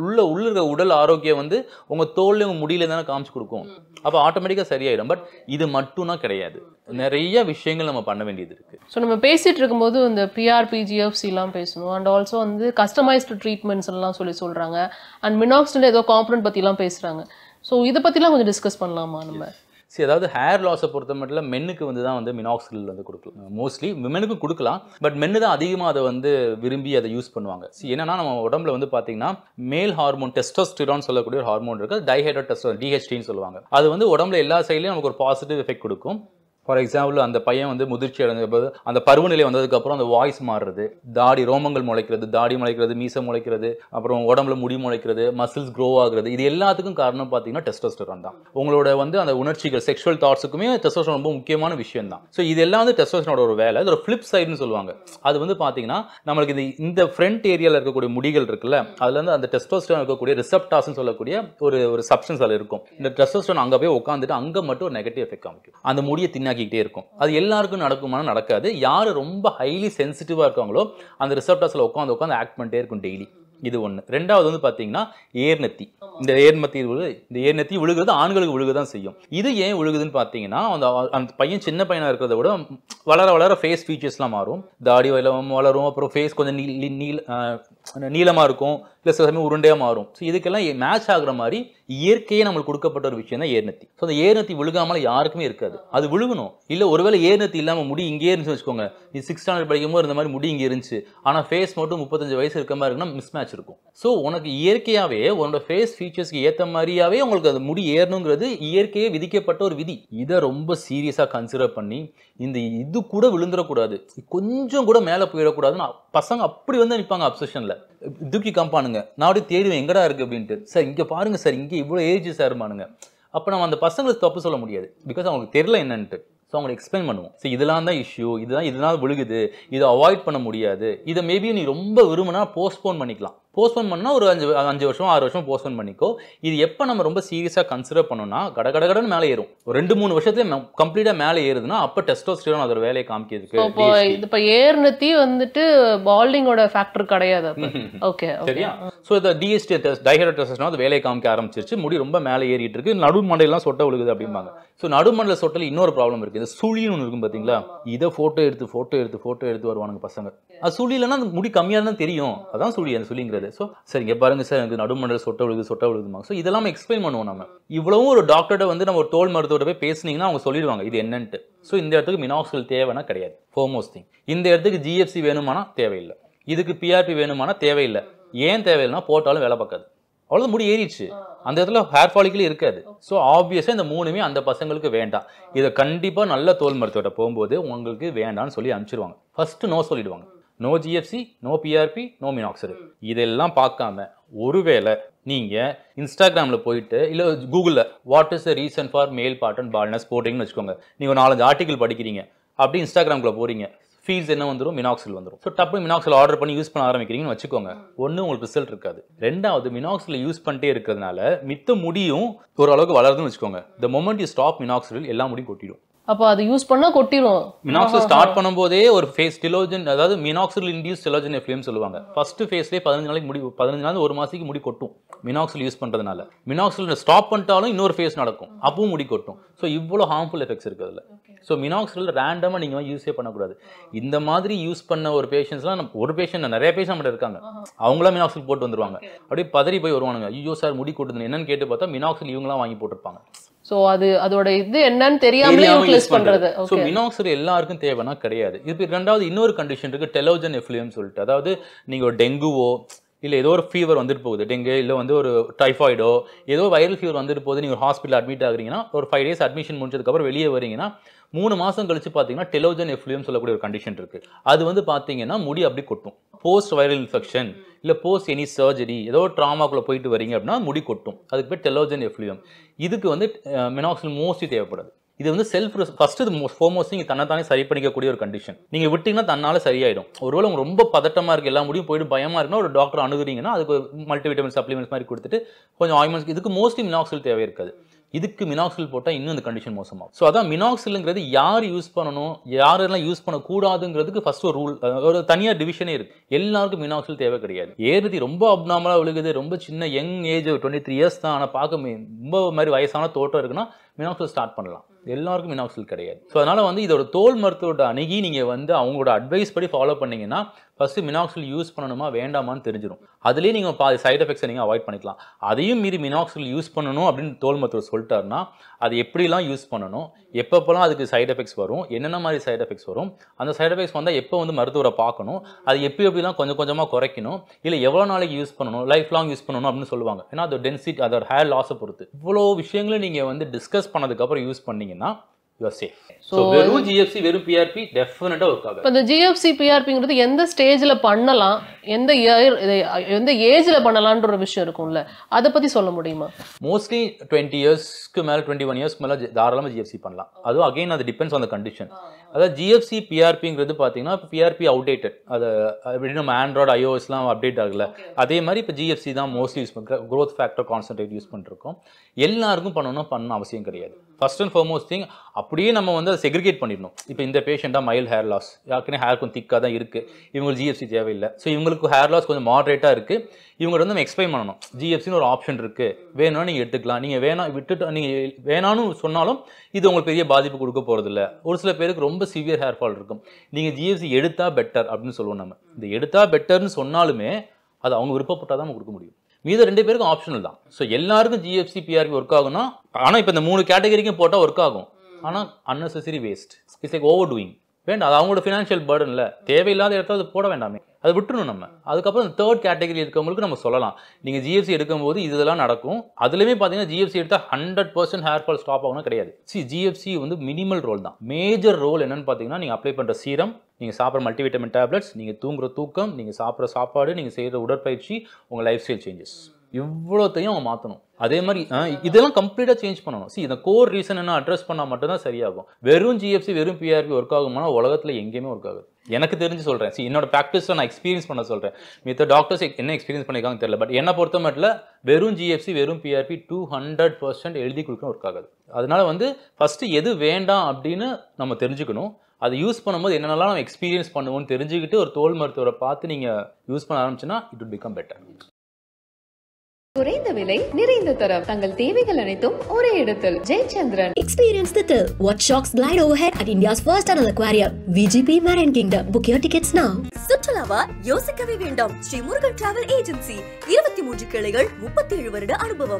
உள்ள இருக்க உடல் ஆரோக்கியம் வந்து உங்கள் தோல்ல உங்கள் முடியல தானே காமிச்சு கொடுக்கும். அப்போ ஆட்டோமேட்டிக்காக சரியாயிடும். பட் இது மட்டும்னா கிடையாது, நிறைய விஷயங்கள் நம்ம பண்ண வேண்டியது இருக்குது. ஸோ நம்ம பேசிகிட்டு இருக்கும்போது இந்த பிஆர்பி ஜிஎஃப்சிலாம் பேசணும். அண்ட் ஆல்சோ வந்து கஸ்டமைஸ்டு ட்ரீட்மெண்ட்ஸ் எல்லாம் சொல்கிறாங்க. அண்ட் மினாக்சில் ஏதோ காம்பனன்ட் பற்றிலாம் பேசுகிறாங்க. ஸோ இதை பற்றிலாம் கொஞ்சம் டிஸ்கஸ் பண்ணலாமா நம்ம? சரி, அதாவது ஹேர் லாஸை பொறுத்த மட்டும் மென்னுக்கு வந்து தான் வந்து மினாக்சில் வந்து கொடுக்கலாம். மோஸ்ட்லி விமெனுக்கும் கொடுக்கலாம், பட் மென்னு தான் அதிகமாக அதை வந்து விரும்பி அதை யூஸ் பண்ணுவாங்க. சரி, என்னன்னா நம்ம உடம்புல வந்து பார்த்தீங்கன்னா மேல் ஹார்மோன் டெஸ்டோஸ்டிரான் சொல்லக்கூடிய ஒரு ஹார்மோன் இருக்குது, டைஹைட்ரேட் டெஸ்டோஸ்டிரான் டிஹெச்டின்னு சொல்லுவாங்க. அது வந்து உடம்புல எல்லா சைட்லையும் நமக்கு ஒரு பாசிட்டிவ் எஃபெக்ட் கொடுக்கும். ஃபார் எக்ஸாம்பிள் அந்த பையன் வந்து முதிர்ச்சி அடைஞ்ச அந்த பருவநிலை வந்ததுக்கப்புறம் அந்த வாய்ஸ் மாறுறது, தாடி ரோமங்கள் முளைக்கிறது, தாடி முளைக்கிறது, மீசை முளைக்கிறது, அப்புறம் உடம்புல முடி முளைக்கிறது, மசில்ஸ் க்ரோ ஆகுறது, இது எல்லாத்துக்கும் காரணம் பார்த்தீங்கன்னா டெஸ்டோஸ்டெரான் தான். உங்களோட வந்து அந்த உணர்ச்சிகள் செக்ஷுவல் தாட்ஸுக்குமே டெஸ்டோஸ்டெரான் ரொம்ப முக்கியமான விஷயம் தான். ஸோ இதெல்லாம் வந்து டெஸ்டோஸ்டெரானோட ஒரு வேலை. இது ஒரு ஃபிளிப் சைடுன்னு சொல்லுவாங்க. அது வந்து பார்த்தீங்கன்னா நம்மளுக்கு இந்த ஃப்ரண்ட் ஏரியாவில் இருக்கக்கூடிய முடிகள் இருக்குல்ல, அதுல இருந்து அந்த டெஸ்டோஸ்டெரான் இருக்கக்கூடிய ரிசெப்டார்ஸ்னு சொல்லக்கூடிய ஒரு சப்ஸ்டன்ஸ் அதில் இருக்கும். இந்த டெஸ்டோஸ்டெரான் அங்கே போய் உட்காந்துட்டு அங்கே மட்டும் ஒரு நெகட்டிவ் எஃபெக்ட் காமிக்கும். அந்த முடியை தின்னாக்கிட்டே இருக்கும். அது எல்லாருக்கும் நடக்குமானா நடக்காது. யாரு ரொம்ப ஹைலி சென்சிட்டிவா இருக்காங்களோ அந்த ரிசெப்டர்ஸ்ல உட்காந்து ஆக்ட் பண்ணிட்டே இருக்கும் டெய்லி. இது ஒன்று. ரெண்டாவது வந்து பார்த்தீங்கன்னா ஏர்நெத்தி. இந்த ஏர்நெத்தி விழுகிறது ஆண்களுக்கு விழுகதான் செய்யும். இது ஏன் விழுகுதுன்னு பார்த்தீங்கன்னா அந்த பையன் சின்ன பையனாக இருக்கிறத விட வளர வளர ஃபேஸ் ஃபீச்சர்ஸ்லாம் மாறும். தாடி வளரும், அப்புறம் ஃபேஸ் கொஞ்சம் நீளமாக இருக்கும், இல்லை சில சமயம் உருண்டையாக மாறும். ஸோ இதுக்கெல்லாம் மேட்ச் ஆகுற மாதிரி இயற்கையே நம்மளுக்கு கொடுக்கப்பட்ட ஒரு விஷயம் தான் ஏர்நெத்தி. ஸோ அந்த ஏர்நெத்தி விழுகாமல் யாருக்குமே இருக்காது, அது விழுகணும். இல்லை ஒருவேளை ஏர்நெத்தி இல்லாமல் முடி இங்கே இருந்துச்சு வச்சுக்கோங்க, நீ 6th ஸ்டாண்டர்ட் படிக்கும்போது இந்த மாதிரி முடி இங்கே இருந்துச்சு, ஆனால் ஃபேஸ் மட்டும் 35 வயசு இருக்க மாதிரி இருக்குன்னா மிஸ்மேட்ச் இருக்கும். ஸோ உனக்கு இயற்கையாகவே உன்னோட ஃபேஸ் ஃபீச்சர்ஸ்க்கு ஏற்ற மாதிரியாவே உங்களுக்கு அது முடி ஏறணுங்கிறது இயற்கையே விதிக்கப்பட்ட ஒரு விதி. இதை ரொம்ப சீரியஸாக கன்சிடர் பண்ணி இது கூட விழுந்துடக்கூடாது, கொஞ்சம் கூட மேலே போயிடக்கூடாதுன்னு பசங்க அப்படி வந்து நிற்பாங்க அப்சஷனில். தூக்கி காம்பானுங்க, நான் அப்படியே தேடுவேன் எங்கடா இருக்கு அப்படின்ட்டு. சார் இங்கே பாருங்க சார், இங்கே இவ்வளோ ஏஜ் சார்மானுங்க. அப்போ நம்ம அந்த பசங்களுக்கு தப்பு சொல்ல முடியாது, பிகாஸ் அவங்களுக்கு தெரியல என்னன்ட்டு. ஸோ அவங்களுக்கு எக்ஸ்பிளைன் பண்ணுவோம். ஸோ இதெல்லாம் தான் இஷ்யூ, இதெல்லாம் விழுகுது, இதை அவாய்ட் பண்ண முடியாது. இதை மேபி நீ ரொம்ப விரும்பினா போஸ்ட்போன் பண்ணிக்கலாம். போஸ்ட்போன் பண்ணால் ஒரு 5 வருஷம் 6 வருஷம் போஸ்ட்போன் பண்ணிக்கோ. இது எப்போ நம்ம ரொம்ப சீரியஸாக கன்சிடர் பண்ணோம்னா கடகடன்னு மேலே ஏறும். ஒரு 2-3 வருஷத்துல கம்ப்ளீட்டாக மேலே ஏறுதுன்னா அப்போ டெஸ்டோஸ்டெரான் அதோட வேலையை காமிக்கிறதுக்கு. இப்போ ஏர்நெத்தி வந்துட்டு பால்டிங்கோட ஃபேக்டர் கிடையாது. ஓகே, சரியா? ஸோ இந்த டைஹைட்ரேட் டெஸ்டோஸ்டெரான் அது வேலையை காமிக்க ஆரம்பிச்சிருச்சு. முடி ரொம்ப மேலே ஏறிட்டு இருக்கு, நடுமண்டையெல்லாம் சொட்டை விழுகுது அப்படிம்பாங்க. ஸோ நடுமண்டல சொட்டல இன்னொரு ப்ராப்ளம் இருக்கு, இந்த சுழின்னு ஒன்று இருக்கும் பார்த்தீங்களா? இதை ஃபோட்டோ எடுத்து வருவானுங்க பசங்க. அது சுழி இல்லைன்னா முடி கம்மியாக தான் தெரியும், அதான் சுழி, அந்த சுழிங்கிறது. ஸோ சரி இங்கே பாருங்க சார், எனக்கு நடுமண்டல சொட்டை விழுகுதுமா. ஸோ இதெல்லாம் எக்ஸ்பிளைன் பண்ணுவோம் நம்ம. இவ்வளவும் ஒரு டாக்டர்கிட்ட வந்து நம்ம ஒரு தோல் மருத்துவரை போய் பேசுனீங்கன்னா அவங்க சொல்லிடுவாங்க இது என்னன்ட்டு. ஸோ இந்த இடத்துக்கு மினாக்சில் தேவைன்னா கிடையாது, ஃபோர்மோஸ்ட் திங். இந்த இடத்துக்கு ஜிஎஃப்சி வேணுமானா தேவையில்லை, இதுக்கு பிஆர்பி வேணுமானா தேவையில்லை. ஏன் தேவையில்லைன்னா போட்டாலும் வேலை பார்க்காது, அவ்வளோதான், முடி ஏறிடுச்சு, அந்த இடத்துல ஹேர் ஃபாலிக்கலே இருக்காது. ஸோ ஆப்வியஸாக இந்த 3மே அந்த பசங்களுக்கு வேண்டாம். இதை கண்டிப்பாக நல்ல தோல் மருத்துவர்கிட்ட போகும்போது உங்களுக்கு வேண்டாம்னு சொல்லி அனுப்பிச்சிருவாங்க. ஃபர்ஸ்ட் நோ சொல்லிடுவாங்க, no GFC, no PRP, no minoxidil. இதெல்லாம் பார்க்காம ஒருவேளை நீங்கள் இன்ஸ்டாகிராமில் போயிட்டு இல்லை கூகுளில் what is the reason for male pattern baldness போட்டிங்கன்னு வச்சுக்கோங்க. நீங்கள் ஒரு 4-5 ஆர்டிகல் படிக்கிறீங்க, அப்படி இன்ஸ்டாகிராமில் போகிறீங்க, ஃபீல்ஸ் என்ன வந்துடும், மினாக்சில் வந்துடும். ஸோ டப்பு மினாக்சில் ஆர்டர் பண்ணி யூஸ் பண்ண ஆரம்பிக்கிறீங்கன்னு வச்சுக்கோங்க, ஒன்று உங்களுக்கு ரிசல்ட் இருக்காது. ரெண்டாவது மினாக்சில் யூஸ் பண்ணிட்டே இருக்கிறதுனால மித்த முடியும் ஓரளவுக்கு வளருதுன்னு வச்சுக்கோங்க. த மொமெண்ட் யூ ஸ்டாப் மினாக்சில் எல்லா முடியும் கொட்டிடும். அப்போ அது யூஸ் பண்ணா கொட்டிரும். மினாக்சில் ஸ்டார்ட் பண்ணும்போதே ஒரு ஃபேஸ் டெலோஜன், அதாவது மினாக்சில் இன்டியூஸ் டெலோஜன் எஃப்ளேம் சொல்லுவாங்க. ஃபர்ஸ்ட் ஃபேஸ்லேயே 15 நாளைக்கு முடி, 15 நாள் 1 மாசத்துக்கு முடி கொட்டும் மினாக்சில் யூஸ் பண்றதுனால. மினாக்சில் ஸ்டாப் பண்ணிட்டாலும் இன்னொரு ஃபேஸ் நடக்கும், அப்பவும் முடி கொட்டும். ஸோ இவ்வளோ ஹார்ம்ஃபுல் எஃபெக்ட்ஸ் இருக்குது அதில். ஸோ மினாக்சில் ரேண்டமாக நீங்கள் யூஸே பண்ணக்கூடாது. இந்த மாதிரி யூஸ் பண்ண ஒரு பேஷண்ட்ஸ்லாம் ஒரு பேஷண்ட் நிறைய பேஷண்ட் நம்மகிட்ட இருக்காங்க, அவங்களாம் மினாக்சில் போட்டு வந்துருவாங்க. அப்படியே பதறி போய் வருவானுங்க, ஐயோ சார் முடி கொட்டுது என்னன்னு கேட்டு பார்த்தா மினாக்சில் இவங்களாம் வாங்கி போட்டிருப்பாங்க. சோ அதோட இது என்னன்னு தெரியாமலே யூஸ் பண்றது. சோ மினாக்சில் எல்லாருக்கும் தேவைனா கிடையாது. இது ரெண்டாவது இன்னொரு கண்டிஷன் இருக்கு, டெலோஜன் எஃப்ளூயம் சொல்லிட்டு. அதாவது நீங்க ஒரு டெங்குவோ இல்லை ஏதோ ஒரு ஃபீவர் வந்துட்டு போகுது, டெங்கு இல்லை வந்து ஒரு டைஃபாய்டோ ஏதோ வைரல் ஃபீவர் வந்துட்டு போகுது, நீங்கள் ஒரு ஹாஸ்பிட்டல் அட்மிட் ஆகுறீங்கன்னா ஒரு 5 days அட்மிஷன் முடிச்சதுக்கப்புறம் வெளியே வரீங்கன்னா 3 மாதம் கழிச்சு பார்த்தீங்கன்னா டெலோஜன் எஃப்ளூயம் சொல்லக்கூடிய ஒரு கண்டிஷன் இருக்குது. அது வந்து பார்த்தீங்கன்னா முடி அப்படி கொட்டும். போஸ்ட் வைரல் இன்ஃபெக்ஷன் இல்லை போஸ்ட் எனி சர்ஜரி ஏதோ ட்ராமாக்குள்ளே போயிட்டு வரீங்க அப்படின்னா முடி கொட்டும், அதுக்கு பேர் டெலோஜன் எஃப்ளூயம். இதுக்கு வந்து மினாக்சில் மோஸ்ட்லி தேவைப்படாது. இது வந்து செல்ஃப் ஃபர்ஸ்ட் ஃபோர்மோஸ்ட் நீங்கள் தன்னைத்தானே சரி பண்ணிக்கக்கூடிய ஒரு கண்டிஷன். நீங்கள் விட்டீங்கன்னா தன்னால சரியாயிடும். ஒருவேளை உங்களுக்கு ரொம்ப பதட்டமாக இருக்குது, எல்லா முடியும் போயிட்டு பயமாக இருக்குன்னா ஒரு டாக்டர் அணுகுறீங்கன்னா அதுக்கு மல்டிவிட்டமின் சப்ளிமெண்ட்ஸ் மாதிரி கொடுத்துட்டு கொஞ்சம் ஆயின்மெண்ட்ஸ், இதுக்கு மோஸ்ட்லி மினாக்சில் தேவை இருக்காது. இதுக்கு மினாக்சில் போட்டால் இன்னும் இந்த கண்டிஷன் மோசமாகும். ஸோ அதான் மினாக்சில்ங்கிறது யார் யூஸ் பண்ணணும், யாரெல்லாம் யூஸ் பண்ணக்கூடாதுங்கிறதுக்கு ஃபர்ஸ்ட் ஒரு ரூல், ஒரு தனியாக டிவிஷனே இருக்கு. எல்லாருக்கும் மினாக்சில் தேவை கிடையாது. ஏறுதி ரொம்ப அப்நார்மலாக விழுகுது, ரொம்ப சின்ன யங் ஏஜ் 23 இயர்ஸ் தான், ஆனால் பார்க்க ரொம்ப மாதிரி வயசான தோட்டம் இருக்குன்னா மினாக்சில் ஸ்டார்ட் பண்ணலாம். எல்லாருக்கும் மினாக்சில் கிடையாது. ஸோ அதனால வந்து இதோட தோல் மருத்துவோட அணுகி நீங்கள் வந்து அவங்களோட அட்வைஸ் படி ஃபாலோ பண்ணீங்கன்னா ஃபர்ஸ்ட் மினாக்சில் யூஸ் பண்ணணுமா வேண்டாமான்னு தெரிஞ்சிடும். அதுலேயே நீங்கள் பாதி சைட் எஃபெக்ட்ஸை நீங்கள் அவாய்ட் பண்ணிக்கலாம். அதையும் மீறி மினாக்சில் யூஸ் பண்ணணும் அப்படின்னு தோல் மருத்துவர் சொல்லிட்டாருன்னா அது எப்படிலாம் யூஸ் பண்ணணும், எப்பப்போலாம் அதுக்கு சைட் எஃபெக்ட்ஸ் வரும், என்னென்ன மாதிரி சைட் எஃபெக்ட்ஸ் வரும், அந்த சைட் எஃபெக்ட்ஸ் வந்தால் எப்போ வந்து மருத்துவரை பார்க்கணும், அது எப்படிலாம் கொஞ்சம் கொஞ்சமாக குறைக்கணும், இல்லை எவ்வளோ நாளைக்கு யூஸ் பண்ணணும், லைஃப் லாங் யூஸ் பண்ணணும் அப்படின்னு சொல்லுவாங்க. ஏன்னா அது டென்சிட்டி, அதோட ஹேர் லாஸை பொறுத்து. இவ்வளோ விஷயங்களை நீங்கள் வந்து டிஸ்கஸ் பண்ணதுக்கப்புறம் யூஸ் பண்ணீங்கன்னா you are safe. So வெறும் GFC வெறும் PRP டெஃபினட்டா ஒர்க் ஆகும். இப்போ இந்த GFC PRPங்கிறது எந்த ஸ்டேஜ்ல பண்ணலாம், எந்த எந்த ஏஜ்ல பண்ணலாம்ன்ற ஒரு விஷயம் இருக்கும்ல, அதை பத்தி சொல்ல முடியுமா? மோஸ்ட்லி 20 இயர்ஸ்க்கு மேல 21 இயர்ஸ்க்கு மேல தாராளமாக GFC பண்ணலாம். அதுவும் அகைன் அது டிபெண்ட்ஸ் ஆன் த கண்டிஷன். அதாவது GFC PRPங்கிறது பார்த்தீங்கன்னா PRP அவுடேட்டட், அது எப்படி நம்ம ஆண்ட்ராய்டு iOSலாம் அப்டேட் ஆகல, அதே மாதிரி இப்போ GFC தான் மோஸ்ட்லி யூஸ் பண்ணுறோம். க்ரோத் ஃபேக்டர் கான்சன்ட்ரேட் யூஸ் பண்ணிருக்கோம். எல்லாருக்கும் பண்ணணும் அவசியம் கிடையாது. ஃபர்ஸ்ட் அண்ட் ஃபார்மோஸ்ட் திங் அப்படியே நம்ம வந்து அதை செக்ரிகேட் பண்ணிடணும். இப்போ இந்த பேஷண்ட்டாக மைல்ட் ஹேர் லாஸ், யாருக்குன்னு ஹேர் கொஞ்சம் திக்காக தான் இருக்குது, இவங்களுக்கு GFC தேவையில்லை. ஸோ இவங்களுக்கு ஹேர் லாஸ் கொஞ்சம் மாடரேட்டாக இருக்குது, இவங்க வந்து நம்ம எக்ஸ்பிளைன் பண்ணணும் GFCன்னு ஒரு ஆப்ஷன் இருக்குது, வேணும்னா நீங்கள் எடுத்துக்கலாம், நீங்கள் நீங்கள் வேணான்னு சொன்னாலும் இது உங்களுக்கு பெரிய பாதிப்பு கொடுக்க போகிறதில்ல. ஒரு சில பேருக்கு ரொம்ப சிவியர் ஹேர் ஃபால் இருக்கும், நீங்கள் GFC எடுத்தால் பெட்டர் அப்படின்னு சொல்லுவோம். நம்ம இந்த எடுத்தால் பெட்டர்னு சொன்னாலுமே அது அவங்க விருப்பப்பட்டால் தான் நம்ம கொடுக்க முடியும். மீத 2 பேருக்கும் ஆப்ஷனல் தான். ஸோ எல்லாருக்கும் GFC PRP ஒர்க் ஆகும்னா, ஆனால் இப்போ இந்த 3 கேட்டகரிக்கும் போட்டால் ஒர்க் ஆகும். ஆனால் unnecessary waste, it's like over doing. வேண்டாம், அது அவங்களோட ஃபினான்ஷியல் பேர்டன் இல்லை, தேவையில்லாத இடத்துல அது போட வேண்டாமே, அதை விட்டுணும் நம்ம. அதுக்கப்புறம் இந்த 3rd கேட்டகரி இருக்கவங்களுக்கு நம்ம சொல்லலாம், நீங்கள் GFC எடுக்கும்போது இதெல்லாம் நடக்கும். அதுலேயுமே பார்த்தீங்கன்னா GFC எடுத்தால் 100% ஹேர் ஃபால் ஸ்டாப் ஆகணும் கிடையாது. GFC வந்து மினிமல் ரோல் தான். மேஜர் ரோல் என்னன்னு பார்த்தீங்கன்னா, நீங்கள் அப்ளை பண்ணுற சீரம், நீங்கள் சாப்பிட்ற மல்டிவிட்டமின் டேப்லெட்ஸ், நீங்கள் தூங்குற தூக்கம், நீங்கள் சாப்பிட்ற சாப்பாடு, நீங்கள் செய்கிற உடற்பயிற்சி, உங்கள் லைஃப் ஸ்டைல் சேஞ்சஸ், இவ்வளோத்தையும் அவங்க மாற்றணும். அதே மாதிரி இதெல்லாம் கம்ப்ளீட்டாக சேஞ்ச் பண்ணணும். இந்த கோர் ரீசன் என்ன அட்ரஸ் பண்ணால் மட்டும்தான் சரியாகும். வெறும் GFC வெறும் PRP ஒர்க் ஆகுமானா உலகத்தில் எங்கேயுமே ஒர்க் ஆகுது. எனக்கு தெரிஞ்சு சொல்கிறேன். என்னோட ப்ராக்டிஸை நான் எக்ஸ்பீரியன்ஸ் பண்ண சொல்கிறேன். மித்த டாக்டர்ஸ் என்ன எக்ஸ்பீரியன்ஸ் பண்ணியிருக்காங்க தெரியல. பட் என்னை பொறுத்த மட்டும் வெறும் GFC வெறும் PRP 200% எழுதி கொடுக்க ஒர்க் ஆகுது. அதனால வந்து ஃபஸ்ட்டு எது வேண்டாம் அப்படின்னு நம்ம தெரிஞ்சுக்கணும். அதை யூஸ் பண்ணும்போது என்னென்னலாம் நம்ம எக்ஸ்பீரியன்ஸ் பண்ணுவோம்னு தெரிஞ்சுக்கிட்டு ஒரு தோல் மருத்துவரை பார்த்து நீங்கள் யூஸ் பண்ண ஆரம்பிச்சுன்னா இட் வில் பிகம் பெட்டர். குறைந்த விலை நிறைந்த தரம், தங்கள் தேவைகள் அனைத்தும் ஒரே இடத்தில். Jayachandran. Experience the thrill. Watch sharks glide overhead at India's first tunnel aquarium, VGP Marine Kingdom. Book your tickets now. சுற்றுலாவா யோசிக்கவே வேண்டாம். ஸ்ரீ முருகன் டிராவல் ஏஜென்சி 23 கிளைகள், 37 வருட அனுபவம்.